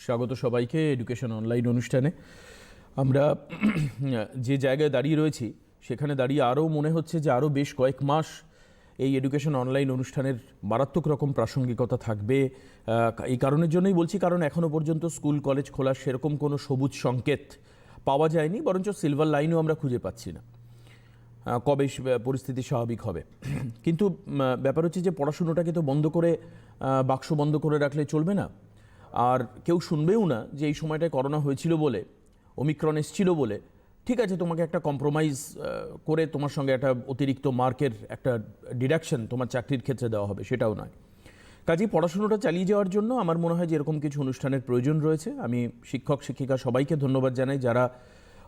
স্বাগত সবাইকে education online অনুষ্ঠানে। আমরা যে জায়গায় দাঁড়িয়ে রয়েছি সেখানে দাঁড়িয়ে আরও মনে হচ্ছে যে আরও বেশ কয়েক মাস এই এডুকেশন অনলাইন অনুষ্ঠানের মারাত্মক রকম প্রাসঙ্গিকতা থাকবে। এই কারণের জন্যই বলছি, কারণ এখনও পর্যন্ত স্কুল কলেজ খোলার সেরকম কোনো সবুজ সংকেত পাওয়া যায়নি, বরঞ্চ সিলভার লাইনও আমরা খুঁজে পাচ্ছি না কবে পরিস্থিতি স্বাভাবিক হবে। কিন্তু ব্যাপার হচ্ছে যে পড়াশুনোটাকে তো বন্ধ করে বাক্স বন্ধ করে রাখলে চলবে না। আর কেউ শুনবেও না যে এই সময়টায় করোনা হয়েছিল বলে, ওমিক্রন এসছিল বলে ঠিক আছে তোমাকে একটা কম্প্রোমাইজ করে তোমার সঙ্গে একটা অতিরিক্ত মার্কের একটা ডিডাকশন তোমার চাকরির ক্ষেত্রে দেওয়া হবে, সেটাও নয়। কাজেই পড়াশুনোটা চালিয়ে যাওয়ার জন্য আমার মনে হয় যে এরকম কিছু অনুষ্ঠানের প্রয়োজন রয়েছে। আমি শিক্ষক শিক্ষিকা সবাইকে ধন্যবাদ জানাই যারা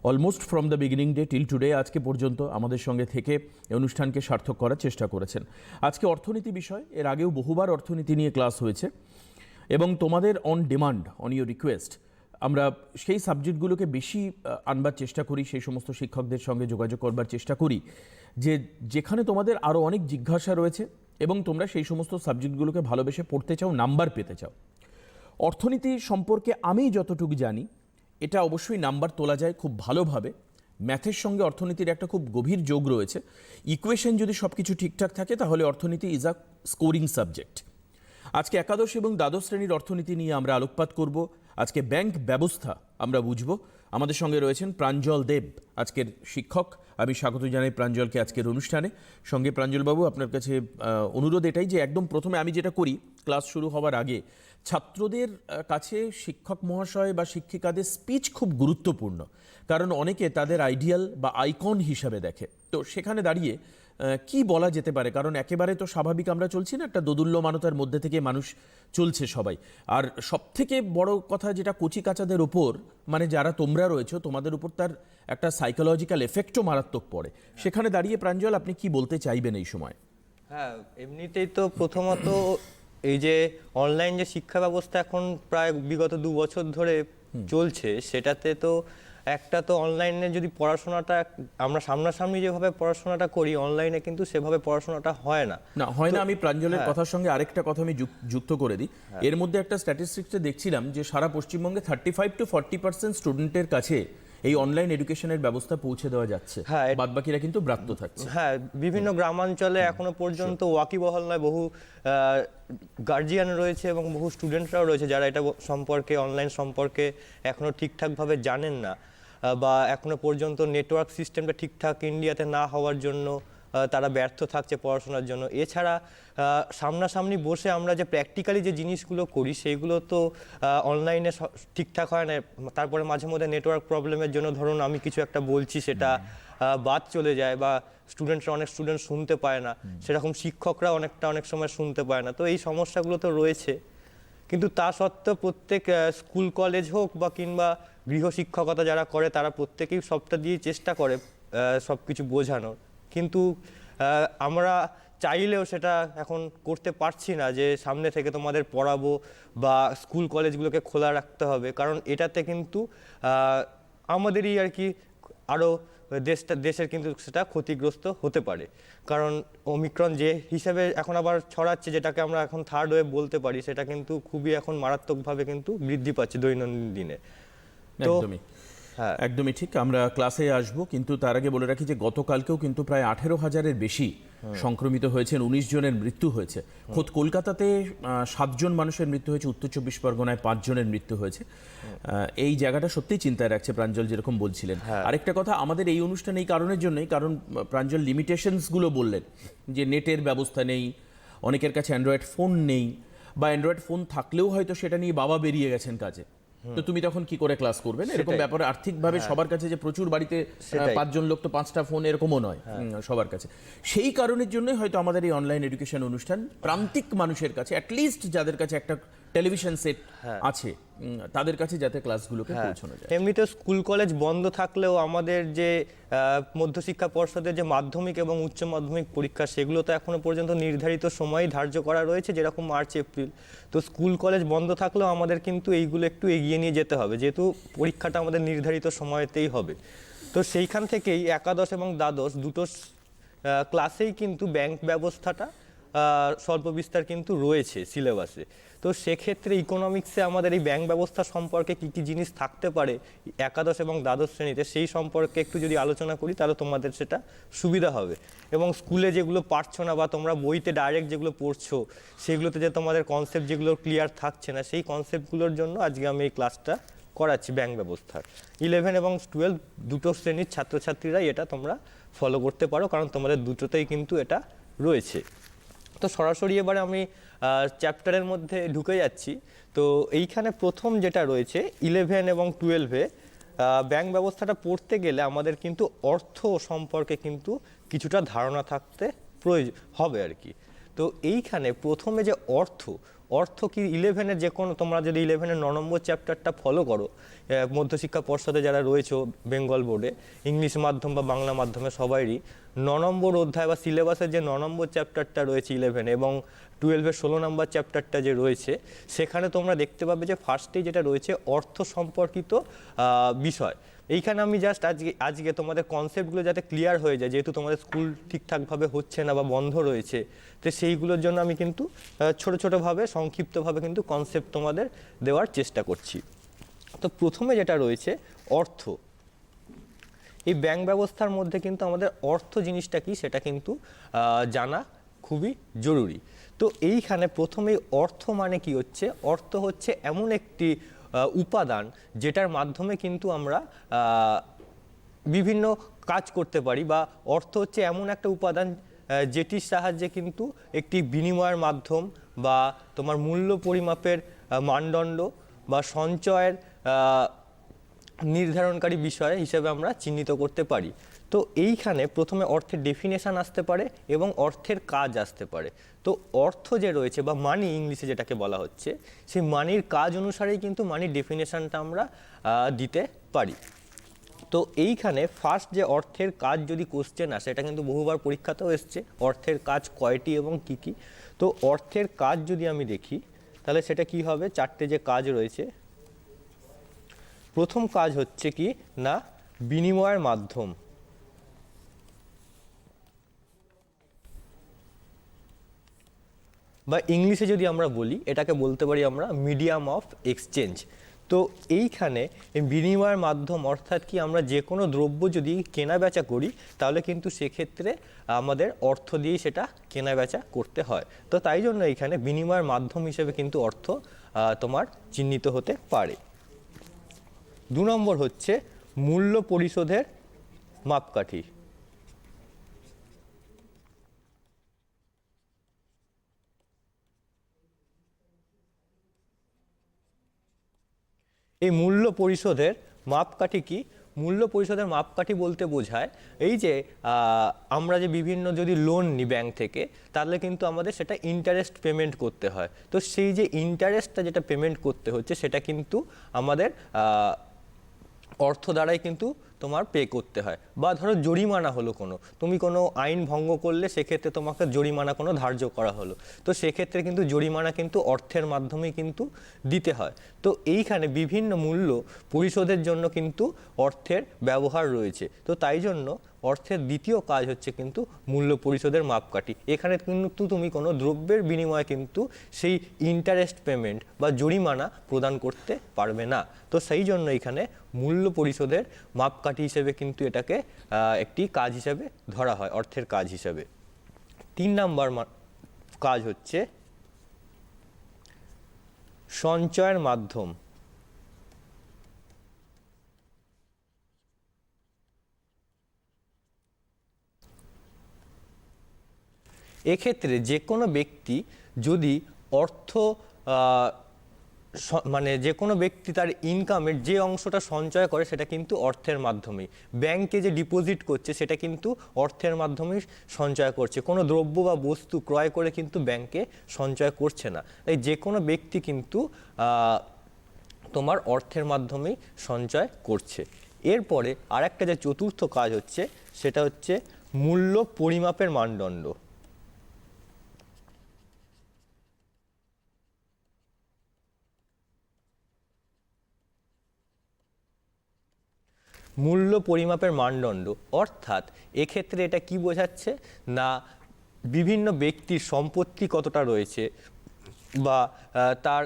almost from the beginning day till today আজকে পর্যন্ত আমাদের সঙ্গে থেকে এই অনুষ্ঠানকে সার্থক করার চেষ্টা করেছেন। আজকে অর্থনীতি বিষয়, এর আগেও বহুবার অর্থনীতি নিয়ে ক্লাস হয়েছে এবং তোমাদের on demand, on your request আমরা সেই সাবজেক্টগুলোকে বেশি আনবার চেষ্টা করি, সেই সমস্ত শিক্ষকদের সঙ্গে যোগাযোগ করবার চেষ্টা করি যে যেখানে তোমাদের আরও অনেক জিজ্ঞাসা রয়েছে এবং তোমরা সেই সমস্ত সাবজেক্টগুলোকে ভালোবেসে পড়তে চাও, নাম্বার পেতে চাও। অর্থনীতি সম্পর্কে আমি যতটুকু জানি এটা অবশ্যই নাম্বার তোলা যায় খুব ভালোভাবে। ম্যাথের সঙ্গে অর্থনীতির একটা খুব গভীর যোগ রয়েছে। ইকুয়েশন যদি সব কিছু ঠিকঠাক থাকে তাহলে অর্থনীতি ইজ আ স্কোরিং সাবজেক্ট। আজকে একাদশ এবং দ্বাদশ শ্রেণীর অর্থনীতি নিয়ে আমরা আলোকপাত করব। আজকে ব্যাংক ব্যবস্থা আমরা বুঝব। আমাদের সঙ্গে রয়েছেন প্রাঞ্জল দেব, আজকের শিক্ষক। আমি স্বাগত জানাই প্রাঞ্জলকে আজকের অনুষ্ঠানে। সঙ্গে প্রাঞ্জলবাবু, আপনার কাছে অনুরোধ এটাই যে একদম প্রথমে আমি যেটা করি ক্লাস শুরু হওয়ার আগে, ছাত্রদের কাছে শিক্ষক মহাশয় বা শিক্ষিকাদের স্পিচ খুব গুরুত্বপূর্ণ, কারণ অনেকে তাদের আইডিয়াল বা আইকন হিসাবে দেখে। তো সেখানে দাঁড়িয়ে কি বলা যেতে পারে, কারণ একেবারে তো স্বাভাবিক আমরা চলছি না, একটা দোদুল্যমানতার মধ্যে থেকে মানুষ চলছে সবাই। আর সবথেকে বড় কথা যেটা কচি কাচাদের উপর, মানে যারা তোমরা রয়েছো তোমাদের উপর তার একটা সাইকোলজিক্যাল এফেক্টও মারাত্মক পড়ে। সেখানে দাঁড়িয়ে প্রাঞ্জল আপনি কি বলতে চাইবেন এই সময়? হ্যাঁ, এমনিতেই তো প্রথমত এই যে অনলাইন যে শিক্ষা ব্যবস্থা এখন প্রায় বিগত 2 বছর ধরে চলছে, সেটাতে তো একটা তো অনলাইনে যদি পড়াশোনাটা আমরা সামনাসামনি যেভাবে পড়াশোনাটা করি, অনলাইনে কিন্তু সেভাবে পড়াশোনাটা হয় না। আমি প্রাঞ্জলের কথার সঙ্গে আরেকটা কথা আমি যুক্ত করে দিই। এর মধ্যে একটা স্ট্যাটিস্টিক্সে দেখছিলাম যে সারা পশ্চিমবঙ্গে 35 to 40% স্টুডেন্টের কাছে এই অনলাইন এডুকেশনের ব্যবস্থা পৌঁছে দেওয়া যাচ্ছে, বাদবাকিরা কিন্তু ব্রাত্য থাকছে। হ্যাঁ, বিভিন্ন গ্রামাঞ্চলে এখনো পর্যন্ত ওয়াকিবহাল নয়, বহু গার্জিয়ান রয়েছে এবং বহু স্টুডেন্টরাও রয়েছে যারা এটা সম্পর্কে, অনলাইন সম্পর্কে এখনো ঠিকঠাকভাবে জানেন না, বা এখনো পর্যন্ত নেটওয়ার্ক সিস্টেমটা ঠিকঠাক ইন্ডিয়াতে না হওয়ার জন্য তারা ব্যর্থ থাকছে পড়াশোনার জন্য। এছাড়া সামনাসামনি বসে আমরা যে প্র্যাকটিক্যালি যে জিনিসগুলো করি সেইগুলো তো অনলাইনে ঠিকঠাক হয় না। তারপরে মাঝে মধ্যে নেটওয়ার্ক প্রবলেমের জন্য ধরুন আমি কিছু একটা বলছি, সেটা বাদ চলে যায়, বা অনেক স্টুডেন্ট শুনতে পায় না, সেরকম শিক্ষকরা অনেক সময় শুনতে পায় না। তো এই সমস্যাগুলো তো রয়েছে, কিন্তু তা সত্ত্বেও প্রত্যেক স্কুল কলেজ হোক বা কিংবা গৃহশিক্ষকতা যারা করে তারা প্রত্যেকেই সবটা দিয়ে চেষ্টা করে সব কিছু বোঝানোর, কিন্তু আমরা চাইলেও সেটা এখন করতে পারছি না যে সামনে থেকে তোমাদের পড়াবো বা স্কুল কলেজগুলোকে খোলা রাখতে হবে, কারণ এটাতে কিন্তু আমাদেরই আর কি আরও দেশের কিন্তু সেটা ক্ষতিগ্রস্ত হতে পারে। কারণ ওমিক্রন যে হিসেবে এখন আবার ছড়াচ্ছে, যেটাকে আমরা এখন থার্ড ওয়েভ বলতে পারি, সেটা কিন্তু খুবই এখন মারাত্মকভাবে কিন্তু বৃদ্ধি পাচ্ছে দৈনন্দিন দিনে। একদমই ঠিক। আমরা ক্লাসে আসব, কিন্তু তার আগে বলে রাখি যে গতকালকেও কিন্তু প্রায় 18,000-এর বেশি সংক্রমিত হয়েছেন, 19 জনের মৃত্যু হয়েছে। খোদ কলকাতাতে 7 জন মানুষের মৃত্যু হয়েছে, উত্তর 24 পরগনায় 5 জনের মৃত্যু হয়েছে। এই জায়গাটা সত্যিই চিন্তায় রাখছে প্রাঞ্জল, যেরকম বলছিলেন। আরেকটা কথা, আমাদের এই অনুষ্ঠান এই কারণের জন্যই, কারণ প্রাঞ্জল লিমিটেশনসগুলো বললেন যে নেটের ব্যবস্থা নেই, অনেকের কাছে অ্যান্ড্রয়েড ফোন নেই, বা অ্যান্ড্রয়েড ফোন থাকলেও হয়তো সেটা নিয়ে বাবা বেরিয়ে গেছেন কাজে, তো তুমি তখন কি করে ক্লাস করবে? এরকম ব্যাপারে আর্থিকভাবে সবার কাছে যে প্রচুর বাড়িতে 5 জন লোক তো 5টা ফোন এরকমও নয় সবার কাছে। সেই কারণের জন্যই হয়তো আমাদের এই অনলাইন এডুকেশন অনুষ্ঠান প্রান্তিক মানুষের কাছে, অ্যাটলিস্ট যাদের কাছে একটা টেলিভিশন সেট আছে তাদের কাছে যাতে ক্লাসগুলোকে পৌঁছানো যায়। এমনিতে স্কুল কলেজ বন্ধ থাকলেও আমাদের যে মধ্যশিক্ষা পর্ষদের যে মাধ্যমিক এবং উচ্চ মাধ্যমিক পরীক্ষা, সেগুলো তো এখনো পর্যন্ত নির্ধারিত সময় ধার্য করা রয়েছে, যেরকম মার্চ এপ্রিল। তো স্কুল কলেজ বন্ধ থাকলেও আমাদের কিন্তু এইগুলো একটু এগিয়ে নিয়ে যেতে হবে, যেহেতু পরীক্ষাটা আমাদের নির্ধারিত সময়তেই হবে। তো সেইখান থেকেই একাদশ এবং দ্বাদশ দুটো ক্লাসেই কিন্তু ব্যাংক ব্যবস্থাটা স্বল্প বিস্তার কিন্তু রয়েছে সিলেবাসে। তো সেক্ষেত্রে ইকোনমিক্সে আমাদের এই ব্যাংক ব্যবস্থা সম্পর্কে কী কী জিনিস থাকতে পারে একাদশ এবং দ্বাদশ শ্রেণীতে, সেই সম্পর্কে একটু যদি আলোচনা করি তাহলে তোমাদের সেটা সুবিধা হবে। এবং স্কুলে যেগুলো পারছো না বা তোমরা বইতে ডাইরেক্ট যেগুলো পড়ছো সেগুলোতে যে তোমাদের কনসেপ্ট যেগুলো ক্লিয়ার থাকছে না, সেই কনসেপ্টগুলোর জন্য আজকে আমি এই ক্লাসটা করাচ্ছি ব্যাংক ব্যবস্থার। 11 এবং 12 দুটো শ্রেণীর ছাত্রছাত্রীরাই এটা তোমরা ফলো করতে পারো, কারণ তোমাদের দুটোতেই কিন্তু এটা রয়েছে। তো সরাসরি এবারে আমি চ্যাপ্টারের মধ্যে ঢুকে যাচ্ছি। তো এইখানে প্রথম যেটা রয়েছে 11 এবং 12-এ ব্যাংক ব্যবস্থাটা পড়তে গেলে আমাদের কিন্তু অর্থ সম্পর্কে কিন্তু কিছুটা ধারণা থাকতে প্রয়োজন হবে আর কি। তো এইখানে প্রথমে যে অর্থ কি 11-এর যে কোনো, তোমরা যদি 11-এর 9 নম্বর চ্যাপ্টারটা ফলো করো, মধ্যশিক্ষা পর্ষদে যারা রয়েছে বেঙ্গল বোর্ডে, ইংলিশ মাধ্যম বা বাংলা মাধ্যমে সবাইরই 9 নম্বর অধ্যায় বা সিলেবাসের যে 9 নম্বর চ্যাপ্টারটা রয়েছে 11 এবং 12-এর 16 নম্বর চ্যাপ্টারটা যে রয়েছে, সেখানে তোমরা দেখতে পাবে যে ফার্স্টেই যেটা রয়েছে অর্থ সম্পর্কিত বিষয়। এইখানে আমি জাস্ট আজকে তোমাদের কনসেপ্টগুলো যাতে ক্লিয়ার হয়ে যায়, যেহেতু তোমাদের স্কুল ঠিকঠাকভাবে হচ্ছে না বা বন্ধ রয়েছে, তো সেইগুলোর জন্য আমি কিন্তু ছোটোভাবে সংক্ষিপ্তভাবে কিন্তু কনসেপ্ট তোমাদের দেওয়ার চেষ্টা করছি। তো প্রথমে যেটা রয়েছে অর্থ, এই ব্যাংক ব্যবস্থার মধ্যে কিন্তু আমাদের অর্থ জিনিসটা কি সেটা কিন্তু জানা খুবই জরুরি। তো এইখানে প্রথমেই অর্থ মানে কি হচ্ছে, অর্থ হচ্ছে এমন একটি উপাদান যেটার মাধ্যমে কিন্তু আমরা বিভিন্ন কাজ করতে পারি, বা অর্থ হচ্ছে এমন একটা উপাদান যেটির সাহায্যে কিন্তু একটি বিনিময়ের মাধ্যম বা তোমার মূল্য পরিমাপের মানদণ্ড বা সঞ্চয়ের নির্ধারণকারী বিষয় হিসেবে আমরা চিহ্নিত করতে পারি। তো এইখানে প্রথমে অর্থের ডেফিনেশন আসতে পারে এবং অর্থের কাজ আসতে পারে। তো অর্থ যে রয়েছে বা মানি ইংলিশে যেটাকে বলা হচ্ছে, সেই মানির কাজ অনুসারেই কিন্তু মানির ডেফিনেশনটা আমরা দিতে পারি। তো এইখানে ফার্স্ট যে অর্থের কাজ যদি কোশ্চেন আসে, এটা কিন্তু বহুবার পরীক্ষাতেও এসছে, অর্থের কাজ কয়টি এবং কি কি। তো অর্থের কাজ যদি আমি দেখি তাহলে সেটা কি হবে, চারটে যে কাজ রয়েছে। প্রথম কাজ হচ্ছে কি না বিনিময়ের মাধ্যম, বা ইংলিশে যদি আমরা বলি এটাকে বলতে পারি আমরা মিডিয়াম অফ এক্সচেঞ্জ। তো এইখানে বিনিময়ের মাধ্যম অর্থাৎ কি, আমরা যে কোনো দ্রব্য যদি কেনা বেচা করি তাহলে কিন্তু সেক্ষেত্রে আমাদের অর্থ দিয়েই সেটা কেনা বেচা করতে হয়। তো তাই জন্য এইখানে বিনিময়ের মাধ্যম হিসেবে কিন্তু অর্থ তোমার চিহ্নিত হতে পারে। 2 নম্বর হচ্ছে মূল্য পরিশোধের মাপকাঠি। এই মূল্য পরিশোধের মাপকাঠি কি, মূল্য পরিশোধের মাপকাঠি বলতে বোঝায় এই যে আমরা যে বিভিন্ন যদি লোন নিই ব্যাংক থেকে, তাহলে কিন্তু আমাদের সেটা ইন্টারেস্ট পেমেন্ট করতে হয়। তো সেই যে ইন্টারেস্টটা যেটা পেমেন্ট করতে হচ্ছে সেটা কিন্তু আমাদের অর্থ দ্বারাই কিন্তু তোমার পে করতে হয়। বা ধরো জরিমানা হলো কোনো, তুমি কোনো আইন ভঙ্গ করলে সেক্ষেত্রে তোমাকে জরিমানা কোনো ধার্য করা হলো, তো সেক্ষেত্রে কিন্তু জরিমানা কিন্তু অর্থের মাধ্যমেই কিন্তু দিতে হয়। তো এইখানে বিভিন্ন মূল্য পরিশোধের জন্য কিন্তু অর্থের ব্যবহার রয়েছে। তো তাই জন্য অর্থের দ্বিতীয় কাজ হচ্ছে কিন্তু মূল্য পরিশোধের মাপকাঠি। এখানে কিন্তু তুমি কোনো দ্রব্যের বিনিময়ে কিন্তু সেই ইন্টারেস্ট পেমেন্ট বা জরিমানা প্রদান করতে পারবে না। তো সেই জন্য এখানে মূল্য পরিশোধের মাপকাঠি হিসেবে কিন্তু এটাকে একটি কাজ হিসেবে ধরা হয়, অর্থের কাজ হিসেবে। 3 নম্বর কাজ হচ্ছে সঞ্চয়ের মাধ্যম। এক্ষেত্রে যে কোনো ব্যক্তি যদি অর্থ মানে যে কোনো ব্যক্তি তার ইনকামের যে অংশটা সঞ্চয় করে সেটা কিন্তু অর্থের মাধ্যমেই, ব্যাংকে যে ডিপোজিট করছে সেটা কিন্তু অর্থের মাধ্যমেই সঞ্চয় করছে, কোনো দ্রব্য বা বস্তু ক্রয় করে কিন্তু ব্যাংকে সঞ্চয় করছে না। তাই যে কোনো ব্যক্তি কিন্তু তোমার অর্থের মাধ্যমেই সঞ্চয় করছে। এরপরে আরেকটা যে চতুর্থ কাজ হচ্ছে সেটা হচ্ছে মূল্য পরিমাপের মানদণ্ড। মূল্য পরিমাপের মানদণ্ড অর্থাৎ এক্ষেত্রে এটা কি বোঝাচ্ছে না, বিভিন্ন ব্যক্তির সম্পত্তি কতটা রয়েছে বা তার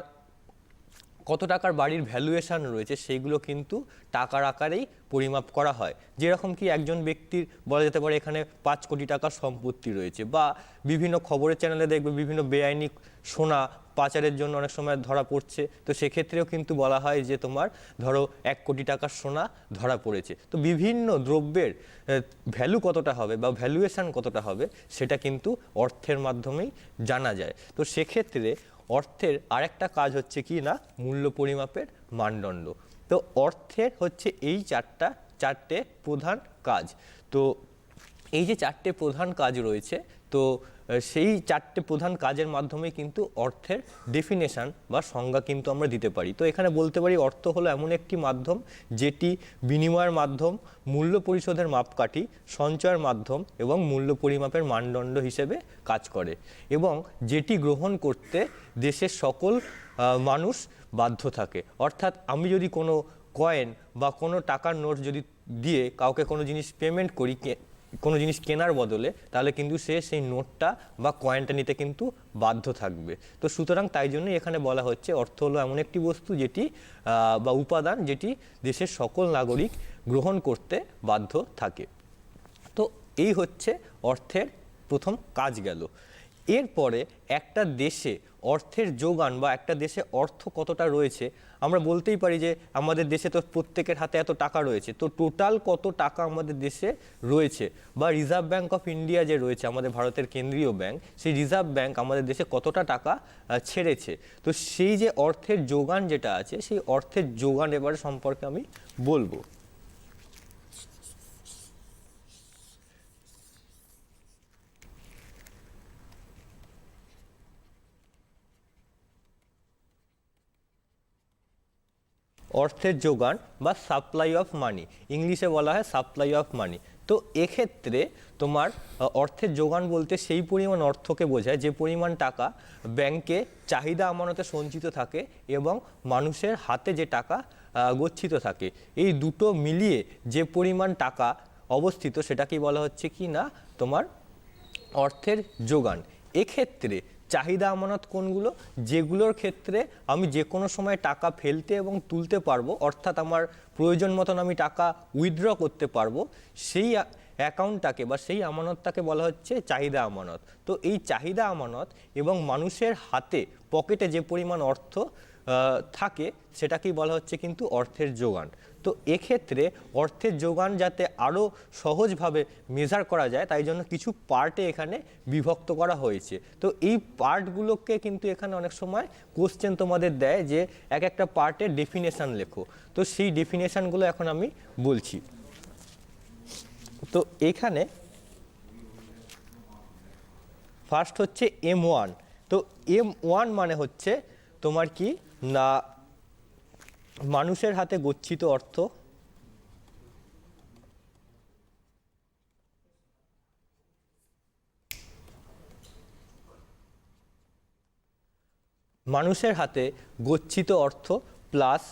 কত টাকার বাড়ির ভ্যালুয়েশন রয়েছে সেইগুলো কিন্তু টাকার আকারেই পরিমাপ করা হয়। যেরকম কি একজন ব্যক্তির বলা যেতে পারে এখানে 5 কোটি টাকার সম্পত্তি রয়েছে, বা বিভিন্ন খবরের চ্যানেলে দেখবে বিভিন্ন বেআইনি সোনা পাচারের জন্য অনেক সময় ধরা পড়ছে, তো সেক্ষেত্রেও কিন্তু বলা হয় যে তোমার ধরো 1 কোটি টাকার সোনা ধরা পড়েছে। তো বিভিন্ন দ্রব্যের ভ্যালু কতটা হবে বা ভ্যালুয়েশন কতটা হবে সেটা কিন্তু অর্থের মাধ্যমেই জানা যায়। তো সেক্ষেত্রে অর্থের আরেকটা কাজ হচ্ছে কি না মূল্য পরিমাপের মানদণ্ড। তো অর্থের হচ্ছে এই চারটে প্রধান কাজ। তো এই যে চারটে প্রধান কাজ রয়েছে, তো সেই চারটে প্রধান কাজের মাধ্যমে কিন্তু অর্থের ডেফিনেশন বা সংজ্ঞা কিন্তু আমরা দিতে পারি। তো এখানে বলতে পারি অর্থ হলো এমন একটি মাধ্যম যেটি বিনিময়ের মাধ্যম, মূল্য পরিশোধের মাপকাঠি, সঞ্চয়ের মাধ্যম এবং মূল্য পরিমাপের মানদণ্ড হিসেবে কাজ করে, এবং যেটি গ্রহণ করতে দেশের সকল মানুষ বাধ্য থাকে। অর্থাৎ আমি যদি কোনো কয়েন বা কোনো টাকার নোট যদি দিয়ে কাউকে কোনো জিনিস পেমেন্ট করি, কোনো জিনিস কেনার বদলে, তাহলে কিন্তু সে সেই নোটটা বা কয়েনটা নিতে কিন্তু বাধ্য থাকবে। তো সুতরাং তাই জন্য এখানে বলা হচ্ছে অর্থ হলো এমন একটি বস্তু যেটি বা উপাদান যেটি দেশের সকল নাগরিক গ্রহণ করতে বাধ্য থাকে। তো এই হচ্ছে অর্থের প্রথম কাজ গেল। এরপরে একটা দেশে অর্থের যোগান বা একটা দেশে অর্থ কতটা রয়েছে, আমরা বলতেই পারি যে আমাদের দেশে তো প্রত্যেকের হাতে এত টাকা রয়েছে, তো টোটাল কত টাকা আমাদের দেশে রয়েছে, বা রিজার্ভ ব্যাঙ্ক অফ ইন্ডিয়া যে রয়েছে আমাদের ভারতের কেন্দ্রীয় ব্যাংক, সেই রিজার্ভ ব্যাঙ্ক আমাদের দেশে কতটা টাকা ছেড়েছে। তো সেই যে অর্থের যোগান যেটা আছে, সেই অর্থের যোগান এবারে সম্পর্কে আমি বলবো। অর্থের যোগান বা সাপ্লাই অফ মানি, ইংলিশে বলা হয় সাপ্লাই অফ মানি। তো এক্ষেত্রে তোমার অর্থের যোগান বলতে সেই পরিমাণ অর্থকে বোঝায় যে পরিমাণ টাকা ব্যাংকে চাহিদা আমানতে সঞ্চিত থাকে এবং মানুষের হাতে যে টাকা গচ্ছিত থাকে, এই দুটো মিলিয়ে যে পরিমাণ টাকা অবস্থিত সেটাকেই বলা হচ্ছে কি না তোমার অর্থের যোগান। এক্ষেত্রে চাহিদা আমানত কোনগুলো, যেগুলোর ক্ষেত্রে আমি যে কোনো সময় টাকা ফেলতে এবং তুলতে পারবো, অর্থাৎ আমার প্রয়োজন মতন আমি টাকা উইথড্র করতে পারবো, সেই অ্যাকাউন্টটাকে বা সেই আমানতটাকে বলা হচ্ছে চাহিদা আমানত। তো এই চাহিদা আমানত এবং মানুষের হাতে পকেটে যে পরিমাণ অর্থ থাকে সেটাকেই বলা হচ্ছে কিন্তু অর্থের যোগান। তো এক্ষেত্রে অর্থের যোগান যাতে আরও সহজভাবে মেজার করা যায়, তাই জন্য কিছু পার্টে এখানে বিভক্ত করা হয়েছে। তো এই পার্টগুলোকে কিন্তু এখানে অনেক সময় কোশ্চেন তোমাদের দেয় যে এক একটা পার্টের ডেফিনেশন লেখো, তো সেই ডেফিনেশনগুলো এখন আমি বলছি। তো এখানে ফার্স্ট হচ্ছে M1। তো M1 মানে হচ্ছে তোমার কি না মানুষের হাতে গচ্ছিত অর্থ, মানুষের হাতে গচ্ছিত অর্থ প্লাস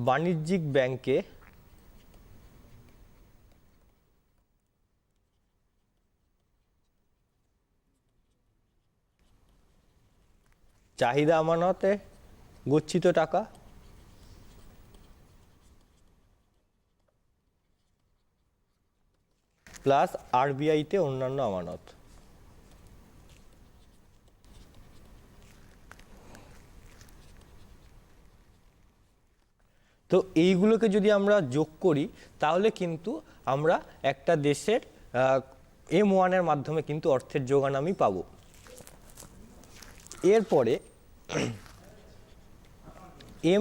বাণিজ্যিক ব্যাংকে চাহিদা আমানতে গচ্ছিত টাকা প্লাস আরবিআইতে অন্যান্য আমানত। তো এইগুলোকে যদি আমরা যোগ করি তাহলে কিন্তু আমরা একটা দেশের M1-এর মাধ্যমে কিন্তু অর্থের যোগান আমি পাবো। এরপরে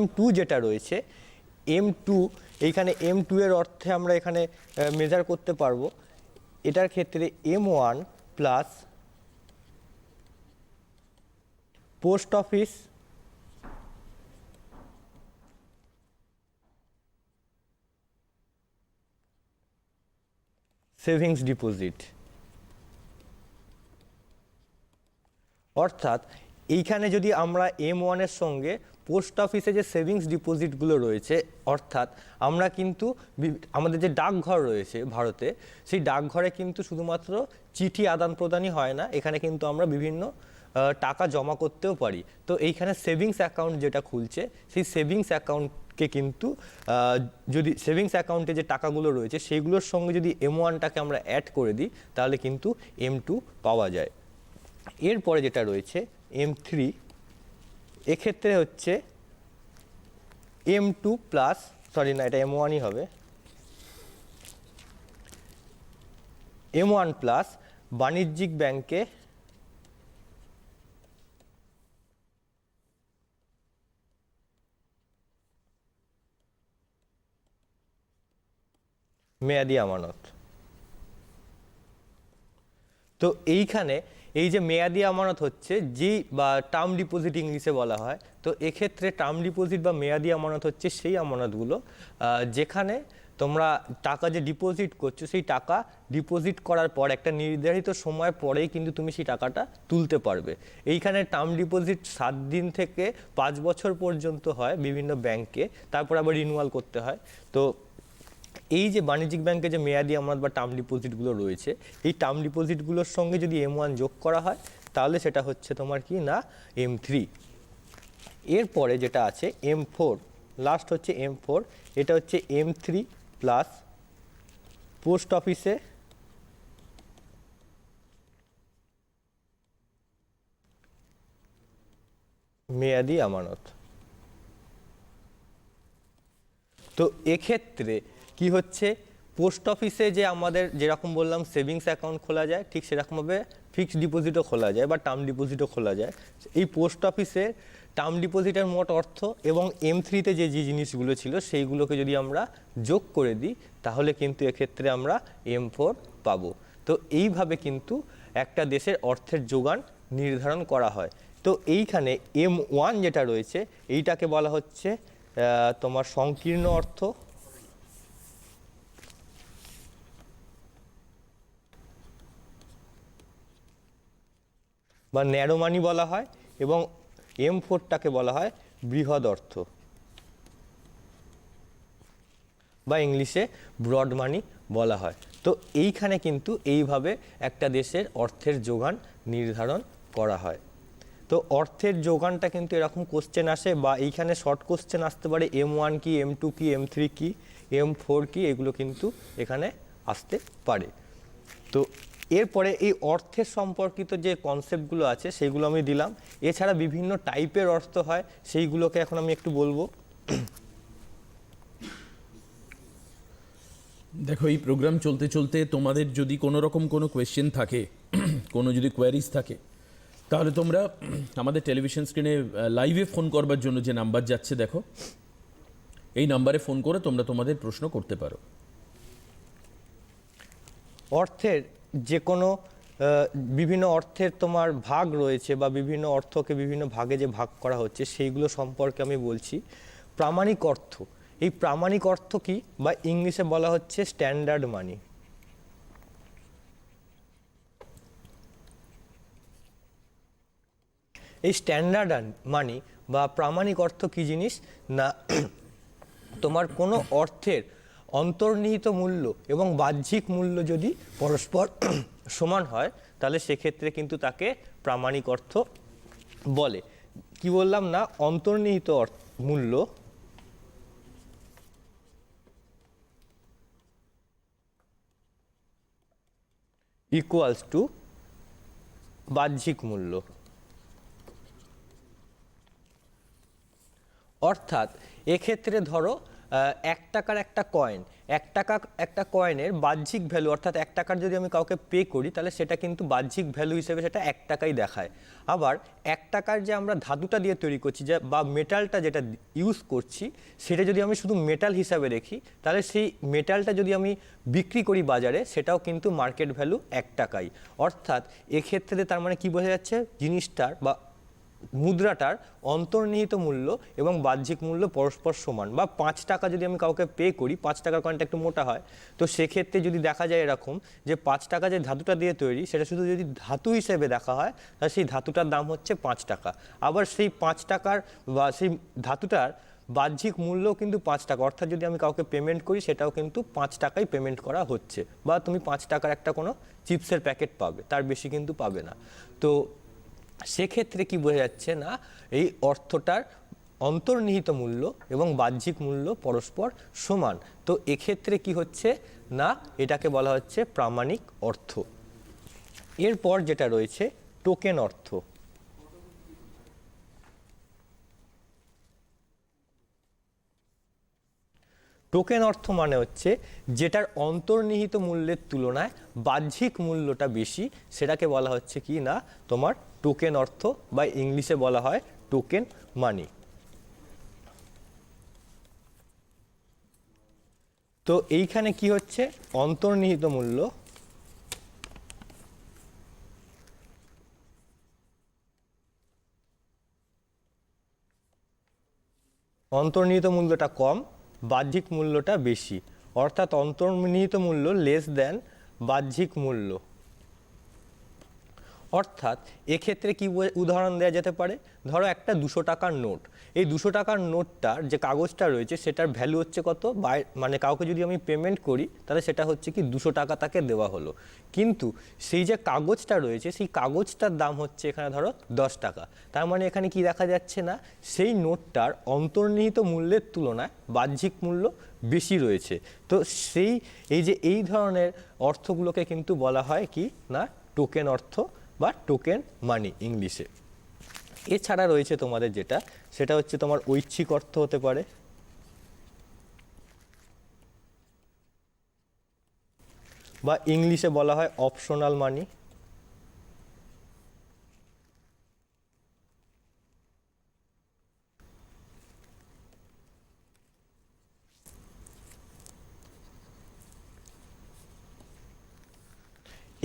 M2 যেটা রয়েছে, M2 এইখানে M2 এর অর্থে আমরা এখানে মেজার করতে পারবো। এটার ক্ষেত্রে M1 plus post office savings deposit, অর্থাৎ এইখানে যদি আমরা M1-এর সঙ্গে পোস্ট অফিসে যে সেভিংস ডিপোজিটগুলো রয়েছে, অর্থাৎ আমরা কিন্তু আমাদের যে ডাকঘর রয়েছে ভারতে, সেই ডাকঘরে কিন্তু শুধুমাত্র চিঠি আদান প্রদানই হয় না, এখানে কিন্তু আমরা বিভিন্ন টাকা জমা করতেও পারি। তো এইখানে সেভিংস অ্যাকাউন্ট যেটা খুলছে, সেই সেভিংস অ্যাকাউন্টকে কিন্তু যদি সেভিংস অ্যাকাউন্টে যে টাকাগুলো রয়েছে সেইগুলোর সঙ্গে যদি M1টাকে আমরা অ্যাড করে দিই, তাহলে কিন্তু M2 পাওয়া যায়। এরপরে যেটা রয়েছে M3, এক্ষেত্রে হচ্ছে M2 প্লাস, সরি না, এটা M1ই হবে, M1 প্লাস বাণিজ্যিক ব্যাংকে মেয়াদি আমানত। তো এইখানে এই যে মেয়াদি আমানত হচ্ছে, যেই বা টার্ম ডিপোজিট ইংলিশে বলা হয়, তো এক্ষেত্রে টার্ম ডিপোজিট বা মেয়াদি আমানত হচ্ছে সেই আমানতগুলো যেখানে তোমরা টাকা যে ডিপোজিট করছো, সেই টাকা ডিপোজিট করার পর একটা নির্ধারিত সময় পরেই কিন্তু তুমি সেই টাকাটা তুলতে পারবে। এইখানে টার্ম ডিপোজিট 7 দিন থেকে 5 বছর পর্যন্ত হয় বিভিন্ন ব্যাংকে, তারপর আবার রিনিউয়াল করতে হয়। তো এই যে বাণিজ্যিক ব্যাংকে যে মেয়াদি আমানত বা টার্ম ডিপোজিটগুলো রয়েছে, এই টার্ম ডিপোজিটগুলোর সঙ্গে যদি M1 যোগ করা হয়, তাহলে সেটা হচ্ছে তোমার কি না M3। এরপরে যেটা আছে M4, লাস্ট হচ্ছে M4, এটা হচ্ছে M3 প্লাস পোস্ট অফিসে মেয়াদি আমানত। তো এক্ষেত্রে কি হচ্ছে, পোস্ট অফিসে যে আমাদের যেরকম বললাম সেভিংস অ্যাকাউন্ট খোলা যায়, ঠিক সেরকমভাবে ফিক্সড ডিপোজিটও খোলা যায় বা টার্ম ডিপোজিটও খোলা যায়। এই পোস্ট অফিসে টার্ম ডিপোজিটের মোট অর্থ এবং M3-তে যে যে জিনিসগুলো ছিল সেইগুলোকে যদি আমরা যোগ করে দিই, তাহলে কিন্তু এক্ষেত্রে আমরা M4 পাবো। তো এইভাবে কিন্তু একটা দেশের অর্থের যোগান নির্ধারণ করা হয়। তো এইখানে M1 যেটা রয়েছে, এইটাকে বলা হচ্ছে তোমার সংকীর্ণ অর্থ বা ন্যারো মানি বলা হয়, এবং M4টাকে বলা হয় বৃহৎ অর্থ বা ইংলিশে ব্রড মানি বলা হয়। তো এইখানে কিন্তু এইভাবে একটা দেশের অর্থের যোগান নির্ধারণ করা হয়। তো অর্থের যোগানটা কিন্তু এরকম কোশ্চেন আসে, বা এইখানে শর্ট কোশ্চেন আসতে পারে M1 কি, M2 কি, M3 কি, M4 কি, এগুলো কিন্তু এখানে আসতে পারে। তো এরপরে এই অর্থের সম্পর্কিত যে কনসেপ্টগুলো আছে সেইগুলো আমি দিলাম। এছাড়া বিভিন্ন টাইপের অর্থ হয়, সেইগুলোকে এখন আমি একটু বলবো। দেখো, এই প্রোগ্রাম চলতে চলতে তোমাদের যদি কোনো রকম কোনো কোয়েশ্চেন থাকে, কোনো যদি কোয়ারিজ থাকে, তাহলে তোমরা আমাদের টেলিভিশন স্ক্রিনে লাইভে ফোন করবার জন্য যে নাম্বার যাচ্ছে দেখো, এই নাম্বারে ফোন করে তোমরা তোমাদের প্রশ্ন করতে পারো। অর্থের যে কোনো বিভিন্ন অর্থের তোমার ভাগ রয়েছে, বা বিভিন্ন অর্থকে বিভিন্ন ভাগে যে ভাগ করা হচ্ছে সেইগুলো সম্পর্কে আমি বলছি। প্রামাণিক অর্থ, এই প্রামাণিক অর্থ কি, বা ইংলিশে বলা হচ্ছে স্ট্যান্ডার্ড মানি। এই স্ট্যান্ডার্ড মানি বা প্রামাণিক অর্থ কি জিনিস না, তোমার কোনো অর্থের অন্তর্নিহিত মূল্য এবং বাহ্যিক মূল্য যদি পরস্পর সমান হয়, তাহলে সেক্ষেত্রে কিন্তু তাকে প্রামাণিক অর্থ বলে। কি বললাম না, অন্তর্নিহিত মূল্য ইকুয়ালস টু বাহ্যিক মূল্য। অর্থাৎ এক্ষেত্রে ধরো 1 টাকার একটা কয়েন, 1 টাকা একটা কয়েনের বাহ্যিক ভ্যালু, অর্থাৎ 1 টাকার যদি আমি কাউকে পে করি, তাহলে সেটা কিন্তু বাহ্যিক ভ্যালু হিসেবে সেটা 1 টাকাই দেখায়। আবার 1 টাকার যে আমরা ধাতুটা দিয়ে তৈরি করছি, যে বা মেটালটা যেটা ইউজ করছি, সেটা যদি আমি শুধু মেটাল হিসাবে দেখি, তাহলে সেই মেটালটা যদি আমি বিক্রি করি বাজারে, সেটাও কিন্তু মার্কেট ভ্যালু 1 টাকাই। অর্থাৎ এক্ষেত্রে তার মানে কি বোঝা যাচ্ছে, জিনিসটার বা মুদ্রাটার অন্তর্নিহিত মূল্য এবং বাহ্যিক মূল্য পরস্পর সমান, বা 5 টাকা যদি আমি কাউকে পে করি, 5 টাকার কয়েনটা একটু মোটা হয়, তো সেক্ষেত্রে যদি দেখা যায় এরকম যে 5 টাকা যে ধাতুটা দিয়ে তৈরি সেটা শুধু যদি ধাতু হিসেবে দেখা হয় তাহলে সেই ধাতুটার দাম হচ্ছে 5 টাকা। আবার সেই 5 টাকার বা সেই ধাতুটার বাহ্যিক মূল্য কিন্তু 5 টাকা, অর্থাৎ যদি আমি কাউকে পেমেন্ট করি সেটাও কিন্তু 5 টাকাই পেমেন্ট করা হচ্ছে, বা তুমি 5 টাকার একটা কোনো চিপসের প্যাকেট পাবে, তার বেশি কিন্তু পাবে না। তো সেক্ষেত্রে কি বোঝা যাচ্ছে না এই অর্থটার অন্তর্নিহিত মূল্য এবং বাহ্যিক মূল্য পরস্পর সমান। তো এক্ষেত্রে কি হচ্ছে না এটাকে বলা হচ্ছে প্রামাণিক অর্থ। এরপর যেটা রয়েছে টোকেন অর্থ। টোকেন অর্থ মানে হচ্ছে যেটার অন্তর্নিহিত মূল্যের তুলনায় বাহ্যিক মূল্যটা বেশি, সেটাকে বলা হচ্ছে কি না তোমার টোকেন অর্থ, বা ইংলিশে বলা হয় টোকেন মানি। তো এইখানে কি হচ্ছে অন্তর্নিহিত মূল্য অন্তর্নিহিত মূল্যটা কম, বাহ্যিক মূল্যটা বেশি, অর্থাৎ অন্তর্নিহিত মূল্য লেস দেন বাহ্যিক মূল্য। অর্থাৎ এক্ষেত্রে কি উদাহরণ দেওয়া যেতে পারে, ধরো একটা 200 টাকার নোট, এই 200 টাকার নোটটার যে কাগজটা রয়েছে সেটার ভ্যালু হচ্ছে কত, মানে কাউকে যদি আমি পেমেন্ট করি তাহলে সেটা হচ্ছে কি 200 টাকা তাকে দেওয়া হলো, কিন্তু সেই যে কাগজটা রয়েছে সেই কাগজটার দাম হচ্ছে এখানে ধরো 10 টাকা। তার মানে এখানে কি দেখা যাচ্ছে না সেই নোটটার অন্তর্নিহিত মূল্যের তুলনায় বাহ্যিক মূল্য বেশি রয়েছে। তো এই ধরনের অর্থগুলোকে কিন্তু বলা হয় কি না টোকেন অর্থ বা টোকেন মানি ইংলিশে। এছাড়া রয়েছে তোমাদের যেটা, সেটা হচ্ছে তোমার ঐচ্ছিক অর্থ হতে পারে, বা ইংলিশে বলা হয় অপশনাল মানি।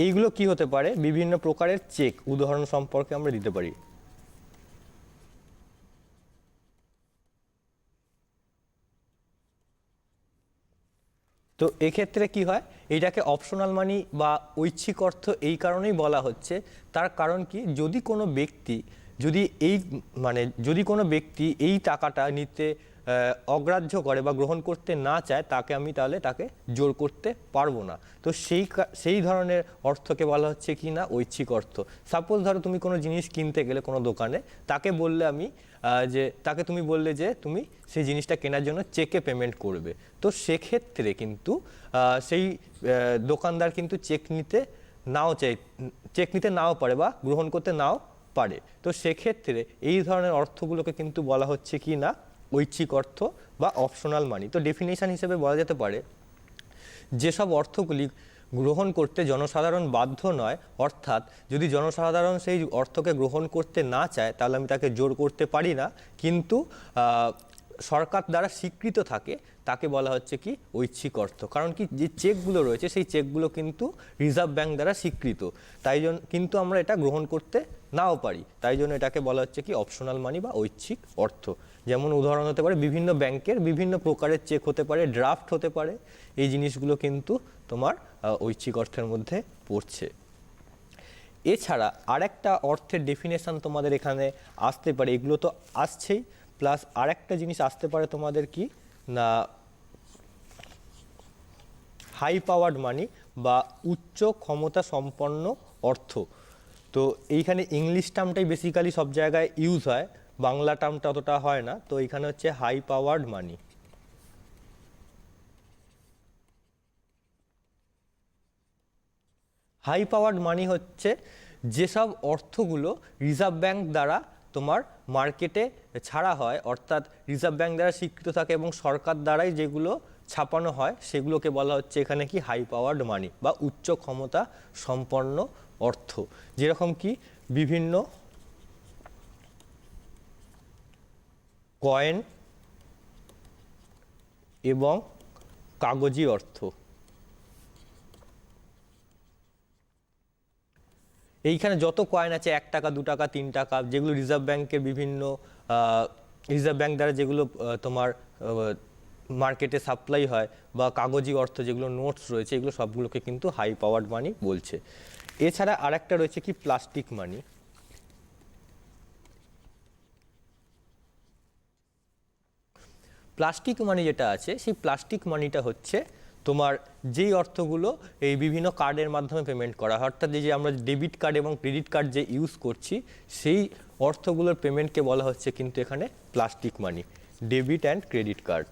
এইগুলো কি হতে পারে, বিভিন্ন প্রকারের চেক, উদাহরণ সম্পর্কে আমরা দিতে পারি। তো এক্ষেত্রে কি হয়, এটাকে অপশনাল মানি বা ঐচ্ছিক অর্থ এই কারণেই বলা হচ্ছে, তার কারণ কি যদি কোনো ব্যক্তি যদি কোনো ব্যক্তি এই টাকাটা নিতে অগ্রাহ্য করে বা গ্রহণ করতে না চায়, তাহলে তাকে জোর করতে পারবো না। তো সেই ধরনের অর্থকে বলা হচ্ছে কি না ঐচ্ছিক অর্থ। সাপোজ ধরো তুমি কোনো জিনিস কিনতে গেলে কোনো দোকানে, তাকে তুমি বললে যে তুমি সেই জিনিসটা কেনার জন্য চেকে পেমেন্ট করবে। তো সেক্ষেত্রে কিন্তু সেই দোকানদার কিন্তু চেক নিতে নাও পারে বা গ্রহণ করতে নাও পারে। তো সেক্ষেত্রে এই ধরনের অর্থগুলোকে কিন্তু বলা হচ্ছে কি না ঐচ্ছিক অর্থ বা অপশনাল মানি। তো ডেফিনেশন হিসেবে বলা যেতে পারে যেসব অর্থগুলি গ্রহণ করতে জনসাধারণ বাধ্য নয়, অর্থাৎ যদি জনসাধারণ সেই অর্থকে গ্রহণ করতে না চায় তাহলে আমি তাকে জোর করতে পারি না, কিন্তু সরকার দ্বারা স্বীকৃত থাকে, তাকে বলা হচ্ছে কি ঐচ্ছিক অর্থ। কারণ কি যে চেকগুলো রয়েছে সেই চেকগুলো কিন্তু রিজার্ভ ব্যাংক দ্বারা স্বীকৃত, তাই জন্য কিন্তু আমরা এটা গ্রহণ করতে নাও পারি, তাই জন্য এটাকে বলা হচ্ছে কি অপশনাল মানি বা ঐচ্ছিক অর্থ। যেমন উদাহরণ হতে পারে বিভিন্ন ব্যাংকের বিভিন্ন প্রকারের চেক হতে পারে, ড্রাফট হতে পারে, এই জিনিসগুলো কিন্তু তোমার ঐচ্ছিক অর্থের মধ্যে পড়ছে। এছাড়া আরেকটা অর্থের ডেফিনেশন তোমাদের এখানে আসতে পারে, এগুলো তো আসছেই, প্লাস আরেকটা জিনিস আসতে পারে তোমাদের কি না হাই পাওয়ার্ড মানি বা উচ্চ ক্ষমতা সম্পন্ন অর্থ। তো এইখানে ইংলিশ টার্মটাই বেসিক্যালি সব জায়গায় ইউজ হয়, বাংলা টার্মটা অতটা হয় না। তো এইখানে হচ্ছে হাই পাওয়ার্ড মানি। হাই পাওয়ার্ড মানি হচ্ছে যেসব অর্থগুলো রিজার্ভ ব্যাংক দ্বারা তোমার মার্কেটে ছাড়া হয়, অর্থাৎ রিজার্ভ ব্যাংক দ্বারা স্বীকৃত থাকে এবং সরকার দ্বারাই যেগুলো ছাপানো হয়, সেগুলোকে বলা হচ্ছে এখানে কি হাই পাওয়ার্ড মানি বা উচ্চ ক্ষমতা সম্পন্ন অর্থ। যেরকম কি বিভিন্ন কয়েন এবং কাগজি অর্থ। এইখানে যত কয়েন আছে 1 টাকা 2 টাকা 3 টাকা, যেগুলো রিজার্ভ ব্যাংকের বিভিন্ন রিজার্ভ ব্যাংক দ্বারা যেগুলো তোমার মার্কেটে সাপ্লাই হয়, বা কাগজি অর্থ যেগুলো নোটস রয়েছে, এগুলো সবগুলোকে কিন্তু হাই পাওয়ার্ড মানি বলছে। এছাড়া আরেকটা রয়েছে কি প্লাস্টিক মানি। প্লাস্টিক মানি যেটা আছে, সেই প্লাস্টিক মানিটা হচ্ছে তোমার যেই অর্থগুলো এই বিভিন্ন কার্ডের মাধ্যমে পেমেন্ট করা হয়, অর্থাৎ যে আমরা ডেবিট কার্ড এবং ক্রেডিট কার্ড যে ইউজ করছি, সেই অর্থগুলোর পেমেন্টকে বলা হচ্ছে কিন্তু এখানে plastic money, debit and credit card.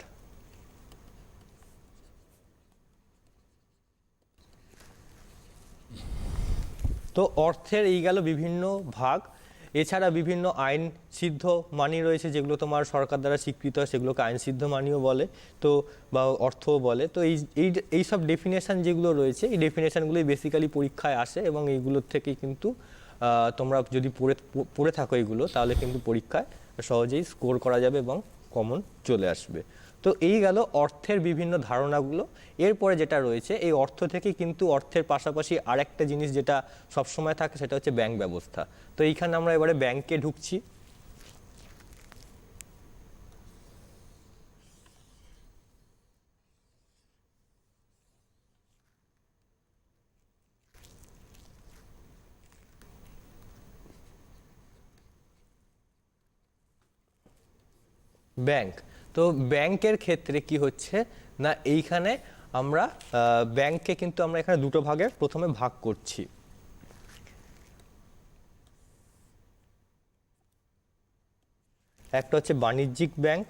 তো অর্থের এই গেল বিভিন্ন ভাগ। এছাড়া বিভিন্ন আইন সিদ্ধ মানি রয়েছে, যেগুলো তোমার সরকার দ্বারা স্বীকৃত হয়, সেগুলোকে আইন সিদ্ধ মানিও বলে, তো বা অর্থও বলে। তো এই সব ডেফিনেশন যেগুলো রয়েছে, এই ডেফিনেশনগুলোই বেসিক্যালি পরীক্ষায় আসে, এবং এইগুলোর থেকেই কিন্তু তোমরা যদি পড়ে থাকো এইগুলো, তাহলে কিন্তু পরীক্ষায় সহজেই স্কোর করা যাবে এবং কমন চলে আসবে। তো এই গেল অর্থের বিভিন্ন ধারণাগুলো। এরপরে যেটা রয়েছে, এই অর্থ থেকে কিন্তু অর্থের পাশাপাশি আরেকটা জিনিস যেটা সবসময় থাকে, সেটা হচ্ছে ব্যাংক ব্যবস্থা। তো এইখানে আমরা এবারে ব্যাংকে ঢুকছি। ব্যাংক, তো ব্যাংকের ক্ষেত্রে কি হচ্ছে না, এইখানে আমরা ব্যাংককে কিন্তু আমরা এখানে দুটো ভাগে প্রথমে ভাগ করছি। একটা হচ্ছে বাণিজ্যিক ব্যাংক,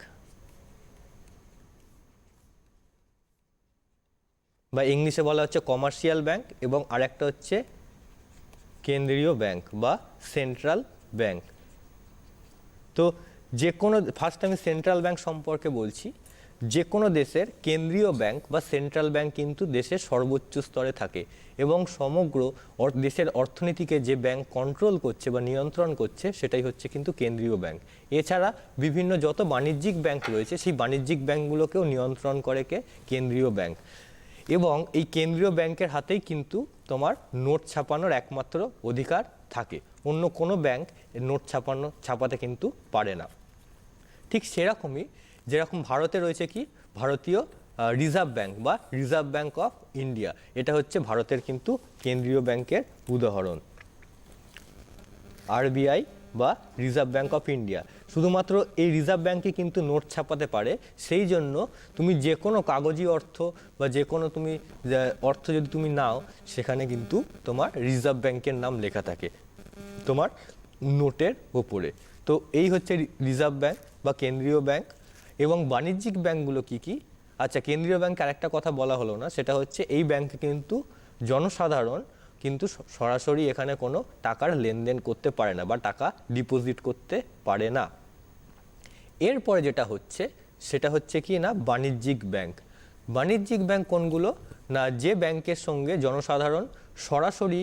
বা ইংলিশে বলা হচ্ছে কমার্শিয়াল ব্যাংক, এবং আরেকটা হচ্ছে কেন্দ্রীয় ব্যাংক বা সেন্ট্রাল ব্যাংক। তো যে কোনো, ফার্স্ট আমি সেন্ট্রাল ব্যাংক সম্পর্কে বলছি। যে কোনো দেশের কেন্দ্রীয় ব্যাংক বা সেন্ট্রাল ব্যাংক কিন্তু দেশের সর্বোচ্চ স্তরে থাকে, এবং সমগ্র দেশের অর্থনীতিকে যে ব্যাংক কন্ট্রোল করছে বা নিয়ন্ত্রণ করছে, সেটাই হচ্ছে কিন্তু কেন্দ্রীয় ব্যাংক। এছাড়া বিভিন্ন যত বাণিজ্যিক ব্যাংক রয়েছে, সেই বাণিজ্যিক ব্যাংকগুলোকেও নিয়ন্ত্রণ করে কে, কেন্দ্রীয় ব্যাংক। এবং এই কেন্দ্রীয় ব্যাংকের হাতেই কিন্তু তোমার নোট ছাপানোর একমাত্র অধিকার থাকে, অন্য কোনো ব্যাংক নোট ছাপাতে কিন্তু পারে না। ঠিক সেরকমই যেরকম ভারতে রয়েছে কি ভারতীয় রিজার্ভ ব্যাংক বা রিজার্ভ ব্যাংক অফ ইন্ডিয়া, এটা হচ্ছে ভারতের কিন্তু কেন্দ্রীয় ব্যাংকের উদাহরণ, আরবিআই বা রিজার্ভ ব্যাংক অফ ইন্ডিয়া। শুধুমাত্র এই রিজার্ভ ব্যাংকই কিন্তু নোট ছাপাতে পারে, সেই জন্য তুমি যে কোনো কাগজি অর্থ বা যে কোনো তুমি অর্থ যদি তুমি নাও, সেখানে কিন্তু তোমার রিজার্ভ ব্যাংকের নাম লেখা থাকে তোমার নোটের ওপরে। তো এই হচ্ছে রিজার্ভ ব্যাংক বা কেন্দ্রীয় ব্যাংক। এবং বাণিজ্যিক ব্যাংকগুলো কি কি? আচ্ছা, কেন্দ্রীয় ব্যাংক আরেকটা কথা বলা হলো না, সেটা হচ্ছে এই ব্যাংকে কিন্তু জনসাধারণ কিন্তু সরাসরি এখানে কোনো টাকার লেনদেন করতে পারে না বা টাকা ডিপোজিট করতে পারে না। এরপরে যেটা হচ্ছে সেটা হচ্ছে কি না বাণিজ্যিক ব্যাংক। বাণিজ্যিক ব্যাংক কোনগুলো না, যে ব্যাংকের সঙ্গে জনসাধারণ সরাসরি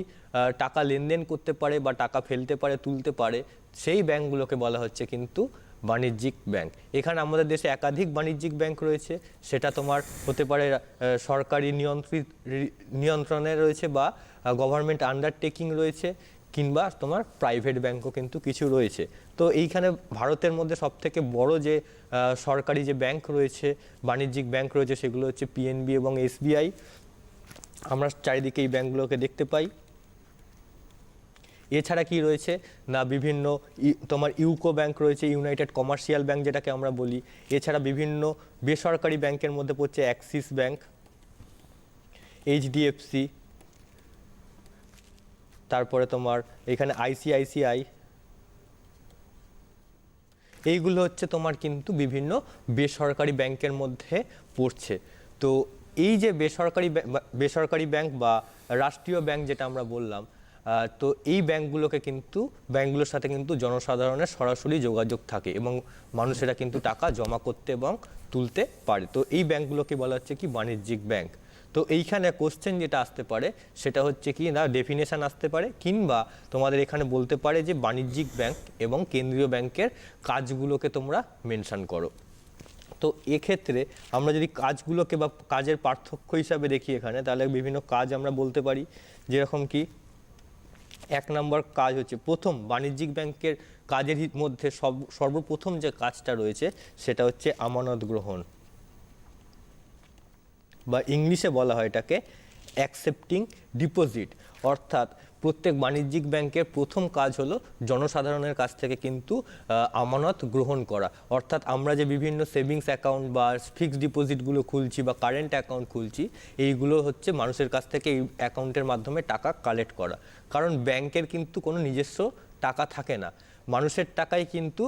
টাকা লেনদেন করতে পারে বা টাকা ফেলতে পারে, তুলতে পারে, সেই ব্যাংকগুলোকে বলা হচ্ছে কিন্তু বাণিজ্যিক ব্যাংক। এখানে আমাদের দেশে একাধিক বাণিজ্যিক ব্যাংক রয়েছে, সেটা তোমার হতে পারে সরকারি নিয়ন্ত্রণে রয়েছে বা গভর্নমেন্ট আন্ডারটেকিং রয়েছে, কিংবা তোমার প্রাইভেট ব্যাংকও কিন্তু কিছু রয়েছে। তো এইখানে ভারতের মধ্যে সবথেকে বড় যে সরকারি যে ব্যাংক রয়েছে, বাণিজ্যিক ব্যাংক রয়েছে, সেগুলো হচ্ছে পিএনবি এবং এসবিআই। আমরা চারিদিকে এই ব্যাংকগুলোকে দেখতে পাই। এছাড়া কি রয়েছে না, বিভিন্ন তোমার ইউকো ব্যাংক রয়েছে, ইউনাইটেড কমার্শিয়াল ব্যাংক যেটাকে আমরা বলি। এছাড়া বিভিন্ন বেসরকারি ব্যাংকের মধ্যে পড়ছে অ্যাক্সিস ব্যাংক, এইচডিএফসি, তারপরে তোমার এখানে আইসিআইসিআই। এইগুলো হচ্ছে তোমার কিন্তু বিভিন্ন বেসরকারি ব্যাংকের মধ্যে পড়ছে। তো এই যে বেসরকারি ব্যাংক বা রাষ্ট্রীয় ব্যাংক যেটা আমরা বললাম, তো এই ব্যাংকগুলোর সাথে কিন্তু জনসাধারণের সরাসরি যোগাযোগ থাকে এবং মানুষেরা কিন্তু টাকা জমা করতে এবং তুলতে পারে। তো এই ব্যাংকগুলোকে বলা হচ্ছে কি বাণিজ্যিক ব্যাংক। তো এইখানে কোশ্চেন যেটা আসতে পারে সেটা হচ্ছে কি না ডেফিনেশন আসতে পারে, কিংবা তোমাদের এখানে বলতে পারে যে বাণিজ্যিক ব্যাংক এবং কেন্দ্রীয় ব্যাংকের কাজগুলোকে তোমরা মেনশন করো। তো এক্ষেত্রে আমরা যদি কাজগুলোকে বা কাজের পার্থক্য হিসাবে দেখি এখানে, তাহলে বিভিন্ন কাজ আমরা বলতে পারি, যেরকম কি এক নম্বর কাজ হচ্ছে, প্রথম বাণিজ্যিক ব্যাংকের কাজের মধ্যে সর্বপ্রথম যে কাজটা রয়েছে সেটা হচ্ছে আমানত গ্রহণ, বা ইংলিশে বলা হয় এটাকে অ্যাকসেপ্টিং ডিপোজিট। অর্থাৎ প্রত্যেক বাণিজ্যিক ব্যাংকের প্রথম কাজ হলো জনসাধারণের কাছ থেকে কিন্তু আমানত গ্রহণ করা। অর্থাৎ আমরা যে বিভিন্ন সেভিংস অ্যাকাউন্ট বা ফিক্সড ডিপোজিটগুলো খুলছি বা কারেন্ট অ্যাকাউন্ট খুলছি, এইগুলো হচ্ছে মানুষের কাছ থেকে এই অ্যাকাউন্টের মাধ্যমে টাকা কালেক্ট করা। কারণ ব্যাংকের কিন্তু কোনো নিজস্ব টাকা থাকে না, মানুষের টাকাই কিন্তু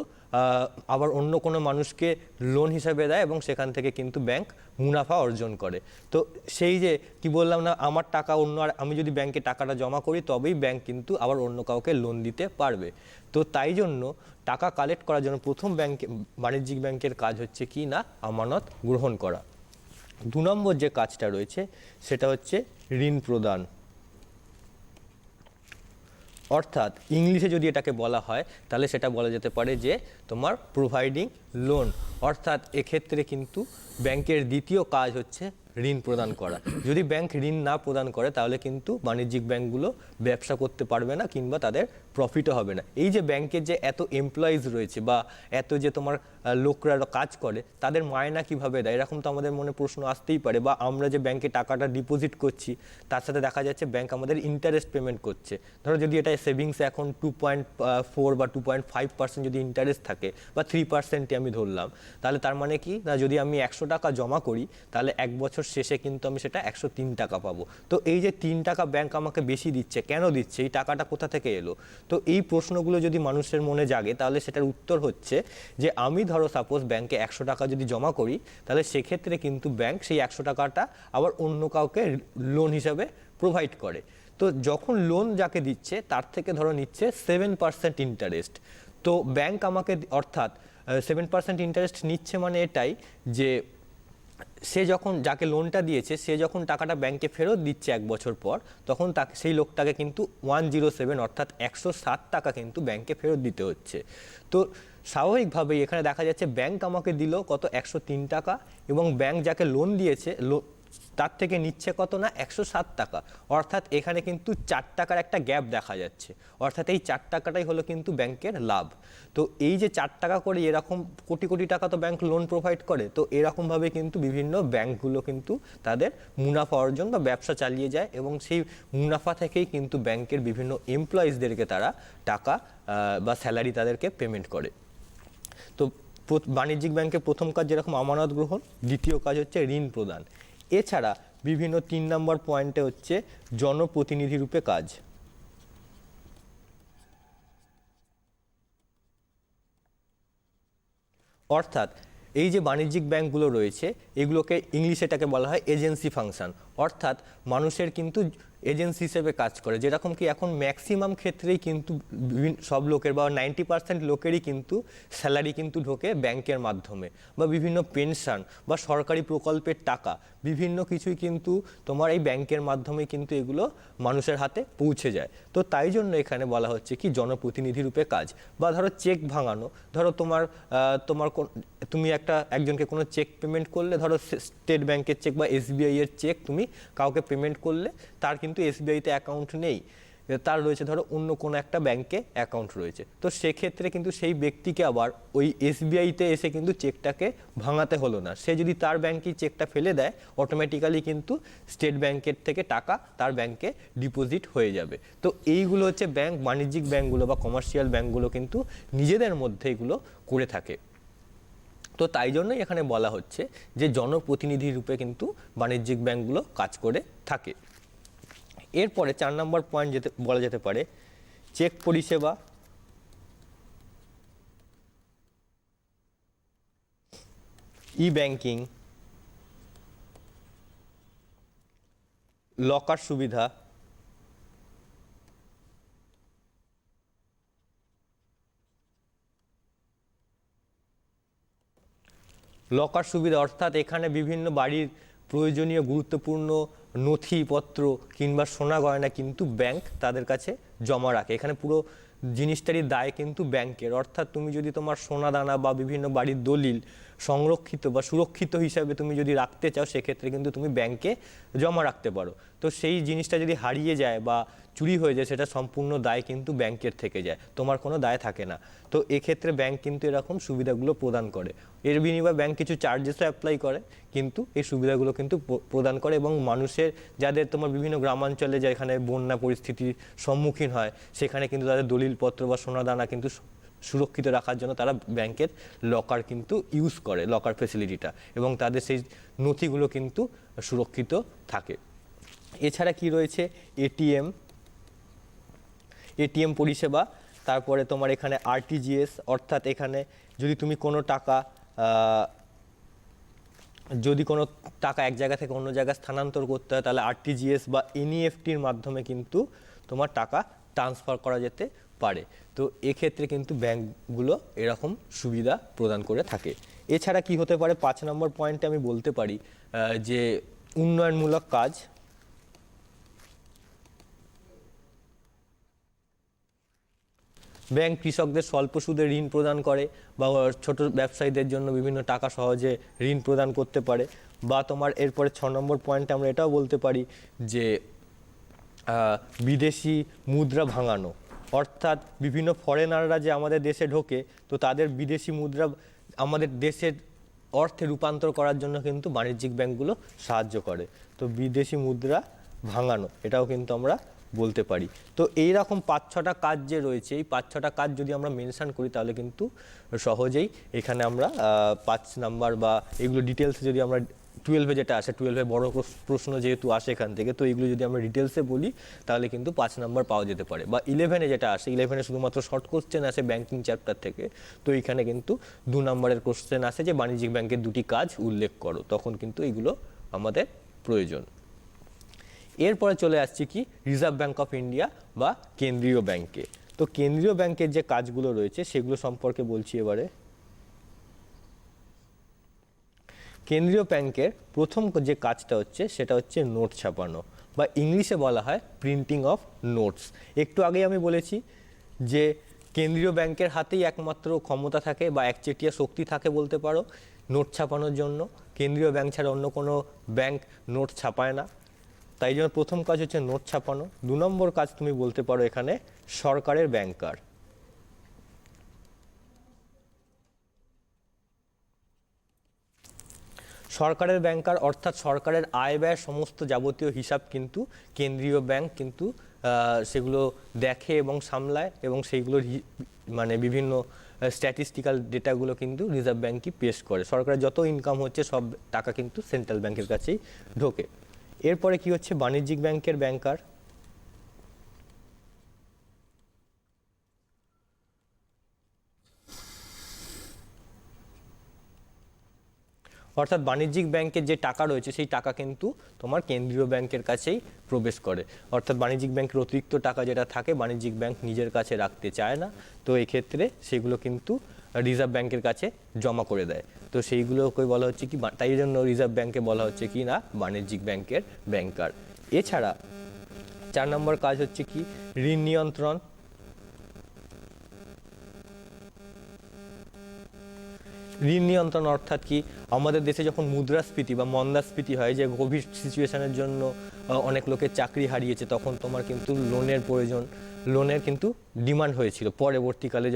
আবার অন্য কোনো মানুষকে লোন হিসাবে দেয় এবং সেখান থেকে কিন্তু ব্যাংক মুনাফা অর্জন করে। তো সেই যে কি বললাম না, আমার টাকা অন্য, আর আমি যদি ব্যাংকে টাকাটা জমা করি তবেই ব্যাংক কিন্তু আবার অন্য কাউকে লোন দিতে পারবে। তো তাই জন্য টাকা কালেক্ট করার জন্য প্রথম বাণিজ্যিক ব্যাংকের কাজ হচ্ছে কি না, আমানত গ্রহণ করা। 2 নম্বর যে কাজটা রয়েছে সেটা হচ্ছে ঋণ প্রদান। অর্থাৎ ইংলিশে যদি এটাকে বলা হয় তাহলে সেটা বলা যেতে পারে যে তোমার প্রোভাইডিং লোন। অর্থাৎ এক্ষেত্রে কিন্তু ব্যাংকের দ্বিতীয় কাজ হচ্ছে ঋণ প্রদান করা। যদি ব্যাংক ঋণ না প্রদান করে তাহলে কিন্তু বাণিজ্যিক ব্যাংকগুলো ব্যবসা করতে পারবে না কিংবা তাদের প্রফিটও হবে না। এই যে ব্যাংকের যে এত এমপ্লয়িজ রয়েছে বা এত যে তোমার লোকরা কাজ করে, তাদের মায়না কিভাবে দেয়, এরকম তো আমাদের মনে প্রশ্ন আসতেই পারে। বা আমরা যে ব্যাংকে টাকাটা ডিপোজিট করছি তার সাথে দেখা যাচ্ছে ব্যাংক আমাদের ইন্টারেস্ট পেমেন্ট করছে। ধরো যদি এটা সেভিংস এখন 2.4 বা 2.5% যদি ইন্টারেস্ট থাকে বা 3% আমি ধরলাম, তাহলে তার মানে কি না, যদি আমি 100 টাকা জমা করি তাহলে 1 বছর শেষে কিন্তু আমি সেটা 103 টাকা পাবো। তো এই যে 3 টাকা ব্যাংক আমাকে বেশি দিচ্ছে, কেন দিচ্ছে, এই টাকাটা কোথা থেকে এলো? তো এই প্রশ্নগুলো যদি মানুষের মনে জাগে তাহলে সেটার উত্তর হচ্ছে যে আমি ধরো সাপোজ ব্যাংকে 100 টাকা যদি জমা করি, তাহলে সেক্ষেত্রে কিন্তু ব্যাংক সেই 100 টাকাটা আবার অন্য কাউকে লোন হিসাবে প্রোভাইড করে। তো যখন লোন যাকে দিচ্ছে তার থেকে ধরো নিচ্ছে 7% ইন্টারেস্ট। তো ব্যাংক আমাকে, অর্থাৎ 7% ইন্টারেস্ট নিচ্ছে মানে এটাই যে সে যখন যাকে লোনটা দিয়েছে সে যখন টাকাটা ব্যাংকে ফেরত দিচ্ছে 1 বছর পর, তখন তাকে, সেই লোকটাকে কিন্তু 107 অর্থাৎ 107 টাকা কিন্তু ব্যাংকে ফেরত দিতে হচ্ছে। তো স্বাভাবিকভাবেই এখানে দেখা যাচ্ছে ব্যাংক আমাকে দিল কত, 103 টাকা, এবং ব্যাংক যাকে লোন দিয়েছে তার থেকে নিচ্ছে কত না, 107 টাকা। অর্থাৎ এখানে কিন্তু 4 টাকার একটা গ্যাপ দেখা যাচ্ছে। অর্থাৎ এই 4 টাকাটাই হলো কিন্তু ব্যাংকের লাভ। তো এই যে 4 টাকা করে এরকম কোটি কোটি টাকা তো ব্যাংক লোন প্রোভাইড করে, তো এরকমভাবে কিন্তু বিভিন্ন ব্যাংকগুলো কিন্তু তাদের মুনাফা অর্জন বা ব্যবসা চালিয়ে যায়, এবং সেই মুনাফা থেকেই কিন্তু ব্যাংকের বিভিন্ন এমপ্লয়িজদেরকে তারা টাকা বা স্যালারি তাদেরকে পেমেন্ট করে। তো বাণিজ্যিক ব্যাংকের প্রথম কাজ যেরকম আমানত গ্রহণ, দ্বিতীয় কাজ হচ্ছে ঋণ প্রদান। এছাড়া বিভিন্ন 3 নম্বর পয়েন্টে হচ্ছে জনপ্রতিনিধি রূপে কাজ। অর্থাৎ এই যে বাণিজ্যিক ব্যাংকগুলো রয়েছে এগুলোকে ইংলিশে এটাকে বলা হয় এজেন্সি ফাংশন। অর্থাৎ মানুষের কিন্তু এজেন্সি হিসেবে কাজ করে, যেরকম কি এখন ম্যাক্সিমাম ক্ষেত্রেই কিন্তু সব লোকের বা 90% লোকেরই কিন্তু স্যালারি কিন্তু ঢোকে ব্যাংকের মাধ্যমে, বা বিভিন্ন পেনশন বা সরকারি প্রকল্পের টাকা বিভিন্ন কিছুই কিন্তু তোমার এই ব্যাংকের মাধ্যমে কিন্তু এগুলো মানুষের হাতে পৌঁছে যায়। তো তাই জন্য এখানে বলা হচ্ছে কি জনপ্রতিনিধি রূপে কাজ। বা ধরো চেক ভাঙানো, ধরো তুমি একজনকে কোনো চেক পেমেন্ট করলে, ধরো স্টেট ব্যাংকের চেক বা SBI এর চেক তুমি কাউকে পেমেন্ট করলে, তার কিন্তু SBI-তে অ্যাকাউন্ট নেই, তার রয়েছে ধরো অন্য কোনো একটা ব্যাংকে অ্যাকাউন্ট রয়েছে। তো সেক্ষেত্রে কিন্তু সেই ব্যক্তিকে আবার ওই SBI-তে এসে কিন্তু চেকটাকে ভাঙাতে হলো না, সে যদি তার ব্যাংকে চেকটা ফেলে দেয় অটোমেটিক্যালি কিন্তু স্টেট ব্যাংকের থেকে টাকা তার ব্যাংকে ডিপোজিট হয়ে যাবে। তো এইগুলো হচ্ছে ব্যাংক, বাণিজ্যিক ব্যাংকগুলো বা কমার্শিয়াল ব্যাংকগুলো কিন্তু নিজেদের মধ্যে এগুলো করে থাকে। তো তাই জন্যই এখানে বলা হচ্ছে যে জনপ্রতিনিধি রূপে কিন্তু বাণিজ্যিক ব্যাংকগুলো কাজ করে থাকে। এরপরে 4 নম্বর পয়েন্ট বলা যেতে পারে চেক পরিষেবা, ব্যাংকিং, লকার সুবিধা, লকার সুবিধা অর্থাৎ এখানে বিভিন্ন বাড়ির প্রয়োজনীয় গুরুত্বপূর্ণ নথিপত্র কিংবা সোনা গয়না কিন্তু ব্যাংক তাদের কাছে জমা রাখে। এখানে পুরো জিনিসটারই দায় কিন্তু ব্যাংকের। অর্থাৎ তুমি যদি তোমার সোনা দানা বা বিভিন্ন বাড়ির দলিল সংরক্ষিত বা সুরক্ষিত হিসাবে তুমি যদি রাখতে চাও, সেক্ষেত্রে কিন্তু তুমি ব্যাংকে জমা রাখতে পারো। তো সেই জিনিসটা যদি হারিয়ে যায় বা চুরি হয়ে যায় সেটা সম্পূর্ণ দায় কিন্তু ব্যাংকের থেকে যায়, তোমার কোনো দায় থাকে না। তো এক্ষেত্রে ব্যাংক কিন্তু এরকম সুবিধাগুলো প্রদান করে। এর বিনিময়ে ব্যাংক কিছু চার্জেসও অ্যাপ্লাই করে, কিন্তু এই সুবিধাগুলো কিন্তু প্রদান করে এবং মানুষের যাদের তোমার বিভিন্ন গ্রামাঞ্চলে যেখানে বন্যা পরিস্থিতির সম্মুখীন হয় সেখানে কিন্তু তাদের দলিলপত্র বা সোনাদানা কিন্তু সুরক্ষিত রাখার জন্য তারা ব্যাংকের লকার কিন্তু ইউজ করে, লকার ফেসিলিটিটা, এবং তাদের সেই নথিগুলো কিন্তু সুরক্ষিত থাকে। এছাড়া কি রয়েছে, এটিএম পরিষেবা, তারপরে তোমার এখানে আরটিজিএস, অর্থাৎ এখানে যদি তুমি কোনো টাকা এক জায়গা থেকে অন্য জায়গায় স্থানান্তর করতে হয় তাহলে আরটিজিএস বা এনইএফটির মাধ্যমে কিন্তু তোমার টাকা ট্রান্সফার করা যেতে পারে। তো এক্ষেত্রে কিন্তু ব্যাংকগুলো এরকম সুবিধা প্রদান করে থাকে। এছাড়া কি হতে পারে, 5 নম্বর পয়েন্টে আমি বলতে পারি যে উন্নয়নমূলক কাজ। ব্যাংক কৃষকদের স্বল্প সুদে ঋণ প্রদান করে বা ছোট ব্যবসায়ীদের জন্য বিভিন্ন টাকা সহজে ঋণ প্রদান করতে পারে। বা তোমার এরপরে 6 নম্বর পয়েন্টে আমরা এটাও বলতে পারি যে বিদেশি মুদ্রা ভাঙানো, অর্থাৎ বিভিন্ন ফরেনাররা যে আমাদের দেশে ঢোকে তো তাদের বিদেশি মুদ্রা আমাদের দেশের অর্থে রূপান্তর করার জন্য কিন্তু বাণিজ্যিক ব্যাংকগুলো সাহায্য করে। তো বিদেশি মুদ্রা ভাঙানো এটাও কিন্তু আমরা বলতে পারি। তো এইরকম 5-6টা কাজ যে রয়েছে, এই 5-6টা কাজ যদি আমরা মেনশন করি তাহলে কিন্তু সহজেই এখানে আমরা 5 নাম্বার বা এগুলো ডিটেলসে যদি আমরা 12-এ যেটা আসে, 12-এ বড় প্রশ্ন যেহেতু আসে এখান থেকে, তো এগুলো যদি আমরা ডিটেলসে বলি তাহলে কিন্তু 5 নাম্বার পাওয়া যেতে পারে। বা 11-এ যেটা আসে, 11-এ শুধুমাত্র শর্ট কোশ্চেন আসে ব্যাংকিং চ্যাপ্টার থেকে, তো এখানে কিন্তু 2 নাম্বারের কোশ্চেন আসে যে বাণিজ্যিক ব্যাংকের 2টি কাজ উল্লেখ করো, তখন কিন্তু এগুলো আমাদের প্রয়োজন। এরপরে চলে আসছি কি, রিজার্ভ ব্যাংক অফ ইন্ডিয়া বা কেন্দ্রীয় ব্যাংকে। তো কেন্দ্রীয় ব্যাংকের যে কাজগুলো রয়েছে সেগুলো সম্পর্কে বলছি এবারে। কেন্দ্রীয় ব্যাংকের প্রথম যে কাজটা হচ্ছে সেটা হচ্ছে নোট ছাপানো, বা ইংলিশে বলা হয় প্রিন্টিং অফ নোটস। একটু আগেই আমি বলেছি যে কেন্দ্রীয় ব্যাংকের হাতেই একমাত্র ক্ষমতা থাকে বা একচেটিয়া শক্তি থাকে বলতে পারো নোট ছাপানোর জন্য। কেন্দ্রীয় ব্যাংক ছাড়া অন্য কোনো ব্যাংক নোট ছাপায় না, তাই জন্য প্রথম কাজ হচ্ছে নোট ছাপানো। 2 নম্বর কাজ তুমি বলতে পারো এখানে সরকারের ব্যাংকার। সরকারের ব্যাংকার অর্থাৎ সরকারের আয় ব্যয় সমস্ত যাবতীয় হিসাব কিন্তু কেন্দ্রীয় ব্যাংক কিন্তু সেগুলো দেখে এবং সামলায়, এবং সেইগুলোর মানে বিভিন্ন স্ট্যাটিস্টিক্যাল ডেটাগুলো কিন্তু রিজার্ভ ব্যাংকই পেশ করে। সরকারের যত ইনকাম হচ্ছে সব টাকা কিন্তু সেন্ট্রাল ব্যাংকের কাছেই ঢোকে। এরপরে কি হচ্ছে, বাণিজ্যিক ব্যাংকের ব্যাংকার। অর্থাৎ বাণিজ্যিক ব্যাংকের যে টাকা রয়েছে সেই টাকা কিন্তু তোমার কেন্দ্রীয় ব্যাংকের কাছেই প্রবেশ করে। অর্থাৎ বাণিজ্যিক ব্যাংকের অতিরিক্ত টাকা যেটা থাকে বাণিজ্যিক ব্যাংক নিজের কাছে রাখতে চায় না, তো এক্ষেত্রে সেগুলো কিন্তু রিজার্ভ ব্যাংকের কাছে জমা করে দেয়। তো সেইগুলোকে বলা হচ্ছে কি, তাই জন্য রিজার্ভ ব্যাংকে বলা হচ্ছে কি না বাণিজ্যিক ব্যাংকের ব্যাংকার। এছাড়া 4 নম্বর কাজ হচ্ছে কি, ঋণ নিয়ন্ত্রণ। ঋণ নিয়ন্ত্রণ অর্থাৎ কি, আমাদের দেশে যখন মুদ্রাস্ফীতি বা মন্দাস্ফীতি হয়, যে কোভিড সিচুয়েশনের জন্য অনেক লোকের চাকরি হারিয়েছে, তখন তোমার কিন্তু লোনের প্রয়োজন, লোনের কিন্তু ডিমান্ড হয়েছিল। পরবর্তীকালে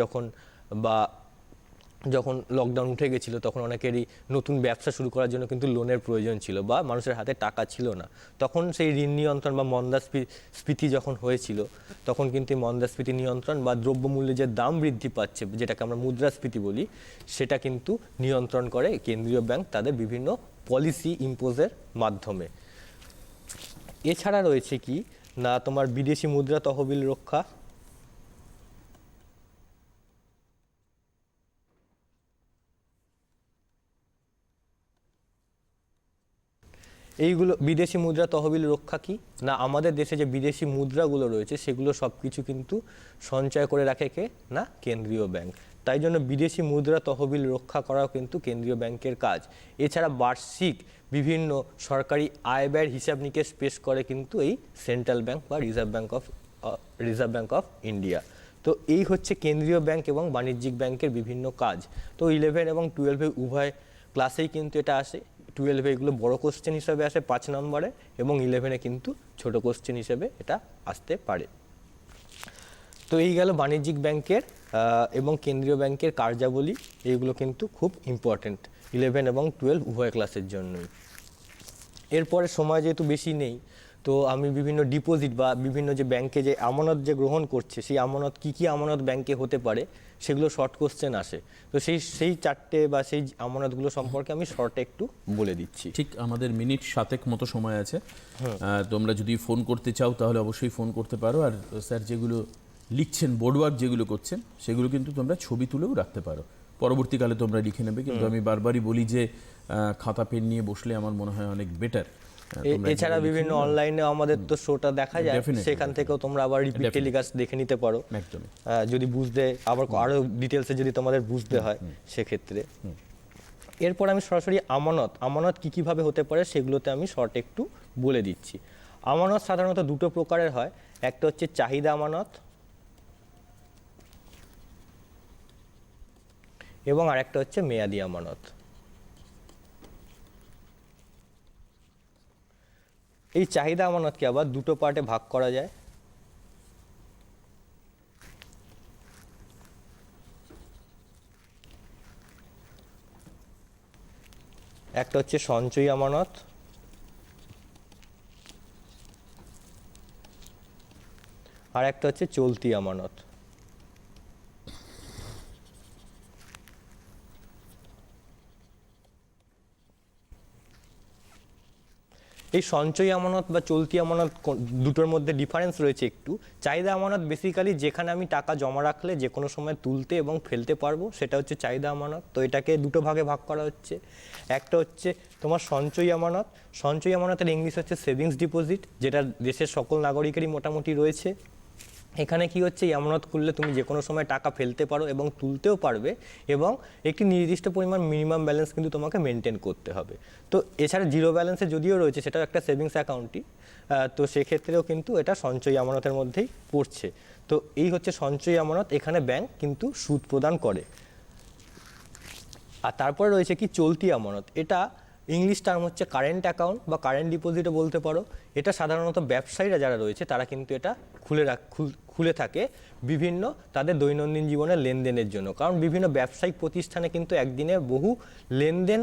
যখন লকডাউন উঠে গেছিলো তখন অনেকেরই নতুন ব্যবসা শুরু করার জন্য কিন্তু লোনের প্রয়োজন ছিল বা মানুষের হাতে টাকা ছিল না, তখন সেই ঋণ নিয়ন্ত্রণ বা মন্দাস্ফীতি যখন হয়েছিল তখন কিন্তু মন্দাস্ফীতি নিয়ন্ত্রণ বা দ্রব্যমূল্যের যে দাম বৃদ্ধি পাচ্ছে যেটাকে আমরা মুদ্রাস্ফীতি বলি, সেটা কিন্তু নিয়ন্ত্রণ করে কেন্দ্রীয় ব্যাংক তাদের বিভিন্ন পলিসি ইম্পোজের মাধ্যমে। এছাড়া রয়েছে কি না তোমার বিদেশি মুদ্রা তহবিল রক্ষা। এইগুলো বিদেশি মুদ্রা তহবিল রক্ষা কি না, আমাদের দেশে যে বিদেশি মুদ্রাগুলো রয়েছে সেগুলো সব কিছু কিন্তু সঞ্চয় করে রাখে কে না কেন্দ্রীয় ব্যাংক, তাই জন্য বিদেশি মুদ্রা তহবিল রক্ষা করাও কিন্তু কেন্দ্রীয় ব্যাংকের কাজ। এছাড়া বার্ষিক বিভিন্ন সরকারি আয় ব্যয়ের হিসাব নিকেশ পেশ করে কিন্তু এই সেন্ট্রাল ব্যাংক বা রিজার্ভ ব্যাংক অফ ইন্ডিয়া। তো এই হচ্ছে কেন্দ্রীয় ব্যাংক এবং বাণিজ্যিক ব্যাংকের বিভিন্ন কাজ। তো 11 এবং 12 উভয় ক্লাসেই কিন্তু এটা আসে। 12-এ এগুলো বড় কোশ্চেন হিসাবে আসে 5 নম্বরে, এবং 11-এ কিন্তু ছোট কোশ্চেন হিসেবে এটা আসতে পারে। তো এই গেল বাণিজ্যিক ব্যাংকের এবং কেন্দ্রীয় ব্যাংকের কার্যাবলী। এইগুলো কিন্তু খুব ইম্পর্টেন্ট 11 এবং 12 উভয় ক্লাসের জন্যই। এরপরে সময় যেহেতু বেশি নেই, তো আমি বিভিন্ন ডিপোজিট বা বিভিন্ন যে ব্যাংকে যে আমানত যে গ্রহণ করছে, সেই আমানত কী আমানত ব্যাংকে হতে পারে, সেগুলো শর্ট কোশ্চেন আসে। তো সেই চারটে বা সেই আমানতগুলো সম্পর্কে আমি শর্টে একটু বলে দিচ্ছি। ঠিক আমাদের মিনিট 7 মতো সময় আছে। তোমরা যদি ফোন করতে চাও তাহলে অবশ্যই ফোন করতে পারো। আর স্যার যেগুলো লিখছেন, বোর্ড ওয়ার্ক যেগুলো করছেন, সেগুলো কিন্তু তোমরা ছবি তুলেও রাখতে পারো, পরবর্তীকালে তোমরা লিখে নেবে। কিন্তু আমি বারবারই বলি যে খাতা পেন নিয়ে বসলে আমার মনে হয় অনেক বেটার। এছাড়া বিভিন্ন অনলাইনে আমাদের তো শোটা দেখা যায়, Definitely, সেখান থেকেও তোমরা আবার রিপিট টেলিকাস্ট দেখে নিতে পারো, একদমই। যদি বুঝতে আবার আরো ডিটেলসে যদি তোমাদের বুঝতে হয় সেক্ষেত্রে। এরপর আমি সরাসরি আমানত কী ভাবে হতে পারে সেগুলোতে আমি শর্ট একটু বলে দিচ্ছি। আমানত সাধারণত দুটো প্রকারের হয়, একটা হচ্ছে চাহিদা আমানত এবং আরেকটা হচ্ছে মেয়াদি আমানত। এই চাহিদা আমানতকে আবার দুটো পার্টে ভাগ করা যায়। একটা হচ্ছে সঞ্চয়ী আমানত আর একটা হচ্ছে চলতি আমানত। এই সঞ্চয়ী আমানত বা চলতি আমানত দুটোর মধ্যে ডিফারেন্স রয়েছে একটু। চাহিদা আমানত বেসিক্যালি যেখানে আমি টাকা জমা রাখলে যে কোনো সময় তুলতে এবং ফেলতে পারবো, সেটা হচ্ছে চাহিদা আমানত। তো এটাকে দুটো ভাগে ভাগ করা হচ্ছে। একটা হচ্ছে তোমার সঞ্চয়ী আমানত। সঞ্চয়ী আমানতের ইংলিশ হচ্ছে সেভিংস ডিপোজিট, যেটা দেশের সকল নাগরিকেরই মোটামুটি রয়েছে। এখানে কি হচ্ছে, এই আমানত করলে তুমি যে কোনো সময় টাকা ফেলতে পারো এবং তুলতেও পারবে, এবং একটি নির্দিষ্ট পরিমাণ মিনিমাম ব্যালেন্স কিন্তু তোমাকে মেনটেন করতে হবে। তো এছাড়া জিরো ব্যালেন্সে যদিও রয়েছে, সেটাও একটা সেভিংস অ্যাকাউন্টই, তো সেক্ষেত্রেও কিন্তু এটা সঞ্চয়ী আমানতের মধ্যেই পড়ছে। তো এই হচ্ছে সঞ্চয়ী আমানত, এখানে ব্যাংক কিন্তু সুদ প্রদান করে। আর তারপরে রয়েছে কি চলতি আমানত। এটা ইংলিশ টার্ম হচ্ছে কারেন্ট অ্যাকাউন্ট বা কারেন্ট ডিপোজিটও বলতে পারো। এটা সাধারণত ব্যবসায়ীরা যারা রয়েছে তারা কিন্তু এটা খুলে থাকে বিভিন্ন তাদের দৈনন্দিন জীবনের লেনদেনের জন্য। কারণ বিভিন্ন ব্যবসায়িক প্রতিষ্ঠানে কিন্তু একদিনে বহু লেনদেন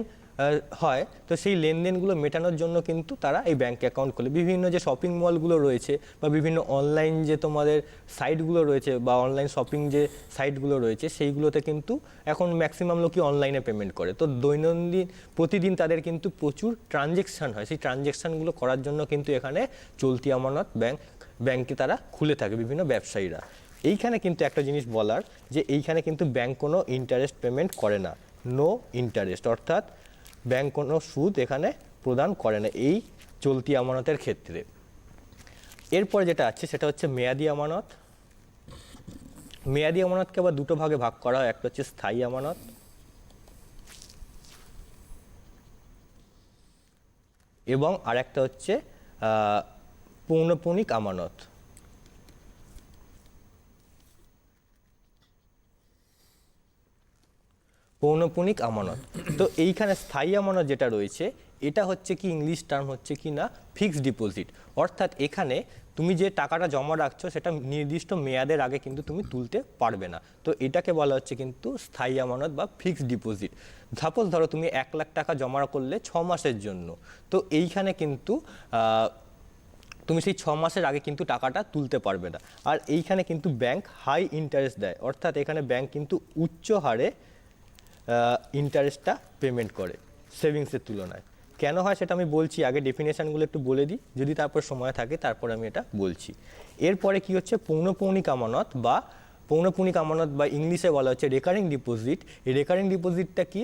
হয়, তো সেই লেনদেনগুলো মেটানোর জন্য কিন্তু তারা এই ব্যাংক অ্যাকাউন্ট খোলে। বিভিন্ন যে শপিং মলগুলো রয়েছে বা বিভিন্ন অনলাইন যে তোমাদের সাইটগুলো রয়েছে বা অনলাইন শপিং যে সাইটগুলো রয়েছে, সেইগুলোতে কিন্তু এখন ম্যাক্সিমাম লোকই অনলাইনে পেমেন্ট করে। তো প্রতিদিন তাদের কিন্তু প্রচুর ট্রানজেকশান হয়, সেই ট্রানজেকশানগুলো করার জন্য কিন্তু এখানে চলতি আমানত ব্যাংকে তারা খুলে থাকে বিভিন্ন ব্যবসায়ীরা। এইখানে কিন্তু একটা জিনিস বলার, যে এইখানে কিন্তু ব্যাংক কোনো ইন্টারেস্ট পেমেন্ট করে না, নো ইন্টারেস্ট, অর্থাৎ ব্যাংক কোনো সুদ এখানে প্রদান করে না এই চলতি আমানতের ক্ষেত্রে। এরপর যেটা আছে সেটা হচ্ছে মেয়াদি আমানত। মেয়াদি আমানতকে আবার দুটো ভাগে ভাগ করা হয়, একটা হচ্ছে স্থায়ী আমানত এবং আরেকটা হচ্ছে পৌনঃপুনিক আমানত। পৌনঃপুনিক আমানত। তো এইখানে স্থায়ী আমানত যেটা রয়েছে, এটা হচ্ছে কি ইংলিশ টার্ম হচ্ছে কি না ফিক্সড ডিপোজিট, অর্থাৎ এখানে তুমি যে টাকাটা জমা রাখছো সেটা নির্দিষ্ট মেয়াদের আগে কিন্তু তুমি তুলতে পারবে না। তো এটাকে বলা হচ্ছে কিন্তু স্থায়ী আমানত বা ফিক্সড ডিপোজিট। সাপোজ ধরো তুমি 1 লাখ টাকা জমা করলে 6 মাসের জন্য, তো এইখানে কিন্তু তুমি সেই 6 মাসের আগে কিন্তু টাকাটা তুলতে পারবে না। আর এইখানে কিন্তু ব্যাংক হাই ইন্টারেস্ট দেয়, অর্থাৎ এখানে ব্যাংক কিন্তু উচ্চ হারে ইন্টারেস্টটা পেমেন্ট করে সেভিংসের তুলনায়। কেন হয় সেটা আমি বলছি, আগে ডেফিনেশনগুলো একটু বলে দিই, যদি তারপর সময় থাকে তারপর আমি এটা বলছি। এরপরে কি হচ্ছে পৌনঃপুনিক আমানত বা ইংলিশে বলা হচ্ছে রেকারিং ডিপোজিট। এই রেকারিং ডিপোজিটটা কি,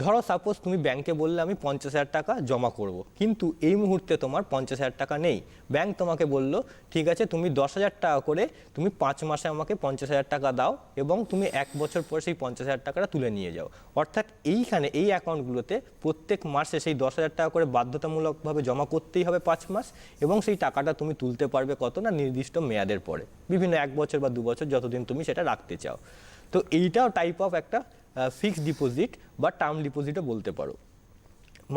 ধরো সাপোজ তুমি ব্যাংকে বললে আমি 50,000 টাকা জমা করব, কিন্তু এই মুহূর্তে তোমার 50,000 টাকা নেই। ব্যাংক তোমাকে বললো ঠিক আছে তুমি 10,000 টাকা করে তুমি 5 মাসে আমাকে 50,000 টাকা দাও এবং তুমি 1 বছর পর সেই 50,000 টাকাটা তুলে নিয়ে যাও। অর্থাৎ এইখানে এই অ্যাকাউন্টগুলোতে প্রত্যেক মাসে সেই 10,000 টাকা করে বাধ্যতামূলকভাবে জমা করতেই হবে 5 মাস, এবং সেই টাকাটা তুমি তুলতে পারবে কত না নির্দিষ্ট মেয়াদের পরে, বিভিন্ন 1 বছর বা 2 বছর যতদিন তুমি সেটা রাখতে চাও। তো এইটাও টাইপ অফ একটা ফিক্সড ডিপোজিট বা টার্ম ডিপোজিটও বলতে পারো।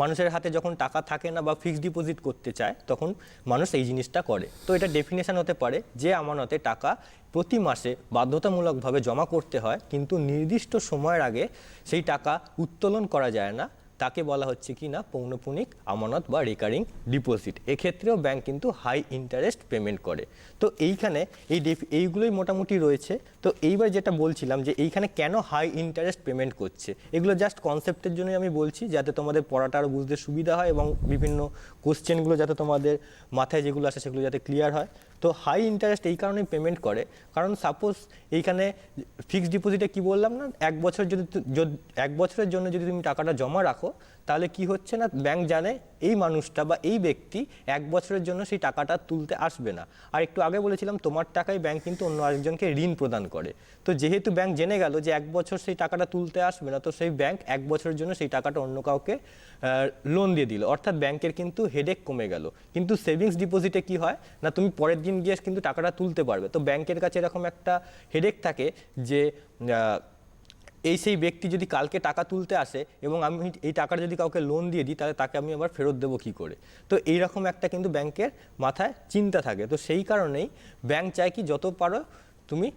মানুষের হাতে যখন টাকা থাকে না বা ফিক্সড ডিপোজিট করতে চায় তখন মানুষ এই জিনিসটা করে। তো এটা ডেফিনেশন হতে পারে যে আমানতে টাকা প্রতি মাসে বাধ্যতামূলকভাবে জমা করতে হয়, কিন্তু নির্দিষ্ট সময়ের আগে সেই টাকা উত্তোলন করা যায় না, তাকে বলা হচ্ছে কি না পৌনঃপুনিক আমানত বা রিকারিং ডিপোজিট। এক্ষেত্রেও ব্যাংক কিন্তু হাই ইন্টারেস্ট পেমেন্ট করে। তো এইখানে এইগুলোই মোটামুটি রয়েছে। তো এইবার যেটা বলছিলাম যে এইখানে কেন হাই ইন্টারেস্ট পেমেন্ট করছে, এগুলো জাস্ট কনসেপ্টের জন্যই আমি বলছি, যাতে তোমাদের পড়াটা আরও বুঝতে সুবিধা হয় এবং বিভিন্ন কোশ্চেনগুলো যাতে তোমাদের মাথায় যেগুলো আসে সেগুলো যাতে ক্লিয়ার হয়। তো হাই ইন্টারেস্ট এই কারণেই পেমেন্ট করে, কারণ সাপোজ এইখানে ফিক্সড ডিপোজিটে কি বললাম না, 1 বছর যদি 1 বছরের জন্য যদি তুমি টাকাটা জমা রাখো, তাহলে কি হচ্ছে না, ব্যাংক জানে এই মানুষটা বা এই ব্যক্তি 1 বছরের জন্য সেই টাকাটা তুলতে আসবে না। আর একটু আগে বলেছিলাম তোমার টাকায় ব্যাংক কিন্তু অন্য আরেকজনকে ঋণ প্রদান করে। তো যেহেতু ব্যাংক জেনে গেল যে 1 বছর সেই টাকাটা তুলতে আসবে না, তো সেই ব্যাংক 1 বছরের জন্য সেই টাকাটা অন্য কাউকে লোন দিয়ে দিল, অর্থাৎ ব্যাংকের কিন্তু হেডেক কমে গেল। কিন্তু সেভিংস ডিপোজিটে কি হয় না, তুমি পরের দিন গিয়ে কিন্তু টাকাটা তুলতে পারবে। তো ব্যাংকের কাছে এরকম একটা হেডেক থাকে যে সেই ব্যক্তি যদি কালকে টাকা তুলতে আসে এবং আমি এই টাকাটা যদি কাউকে লোন দিয়ে দিই, তাহলে তাকে আমি আবার ফেরত দেবো কী করে। তো এইরকম একটা কিন্তু ব্যাংকের মাথায় চিন্তা থাকে। তো সেই কারণেই ব্যাংক চায় কি যত পারো তুমি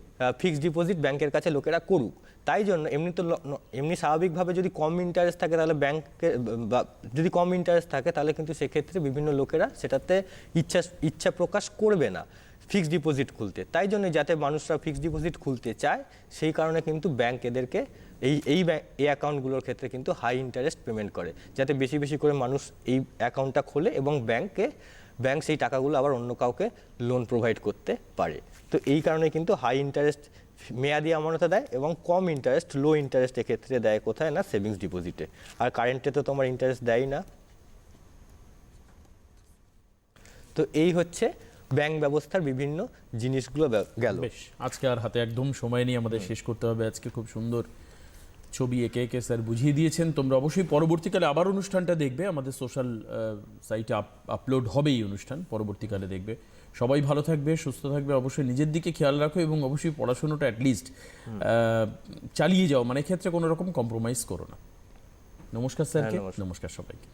ফিক্সড ডিপোজিট ব্যাংকের কাছে লোকেরা করুক। তাই জন্য এমনি স্বাভাবিকভাবে যদি কম ইন্টারেস্ট থাকে তাহলে ব্যাংকে, বা যদি কম ইন্টারেস্ট থাকে তাহলে কিন্তু সেক্ষেত্রে বিভিন্ন লোকেরা সেটাতে ইচ্ছা প্রকাশ করবে না ফিক্সড ডিপোজিট খুলতে। তাই জন্য যাতে মানুষরা ফিক্সড ডিপোজিট খুলতে চায়, সেই কারণে কিন্তু ব্যাংক এদেরকে এই অ্যাকাউন্টগুলোর ক্ষেত্রে কিন্তু হাই ইন্টারেস্ট পেমেন্ট করে, যাতে বেশি বেশি করে মানুষ এই অ্যাকাউন্টটা খোলে এবং ব্যাংক সেই টাকাগুলো আবার অন্য কাউকে লোন প্রোভাইড করতে পারে। তো এই কারণে কিন্তু হাই ইন্টারেস্ট মেয়াদি আমানতে দেয় এবং কম ইন্টারেস্ট লো ইন্টারেস্ট এক্ষেত্রে দেয় কোথায় না সেভিংস ডিপোজিটে। আর কারেন্টে তো তোমার ইন্টারেস্ট দেয় না। তো এই হচ্ছে ব্যাংক ব্যবস্থার বিভিন্ন জিনিসগুলো গেল। বেশ, আজকে আর হাতে একদম সময় নিয়ে আমাদের শেষ করতে হবে। আজকে খুব সুন্দর ছবি একে একে স্যার বুঝিয়ে দিয়েছেন। তোমরা অবশ্যই পরবর্তীকালে আবার অনুষ্ঠানটা দেখবে, আমাদের সোশ্যাল সাইটে আপলোড হবে এই অনুষ্ঠান, পরবর্তীকালে দেখবে। সবাই ভালো থাকবে, সুস্থ থাকবে, অবশ্যই নিজের দিকে খেয়াল রাখো এবং অবশ্যই পড়াশোনাটা অ্যাটলিস্ট চালিয়ে যাও, মানে ক্ষেত্রে কোনো রকম কম্প্রোমাইজ করো না। নমস্কার স্যারকে, নমস্কার সবাইকে।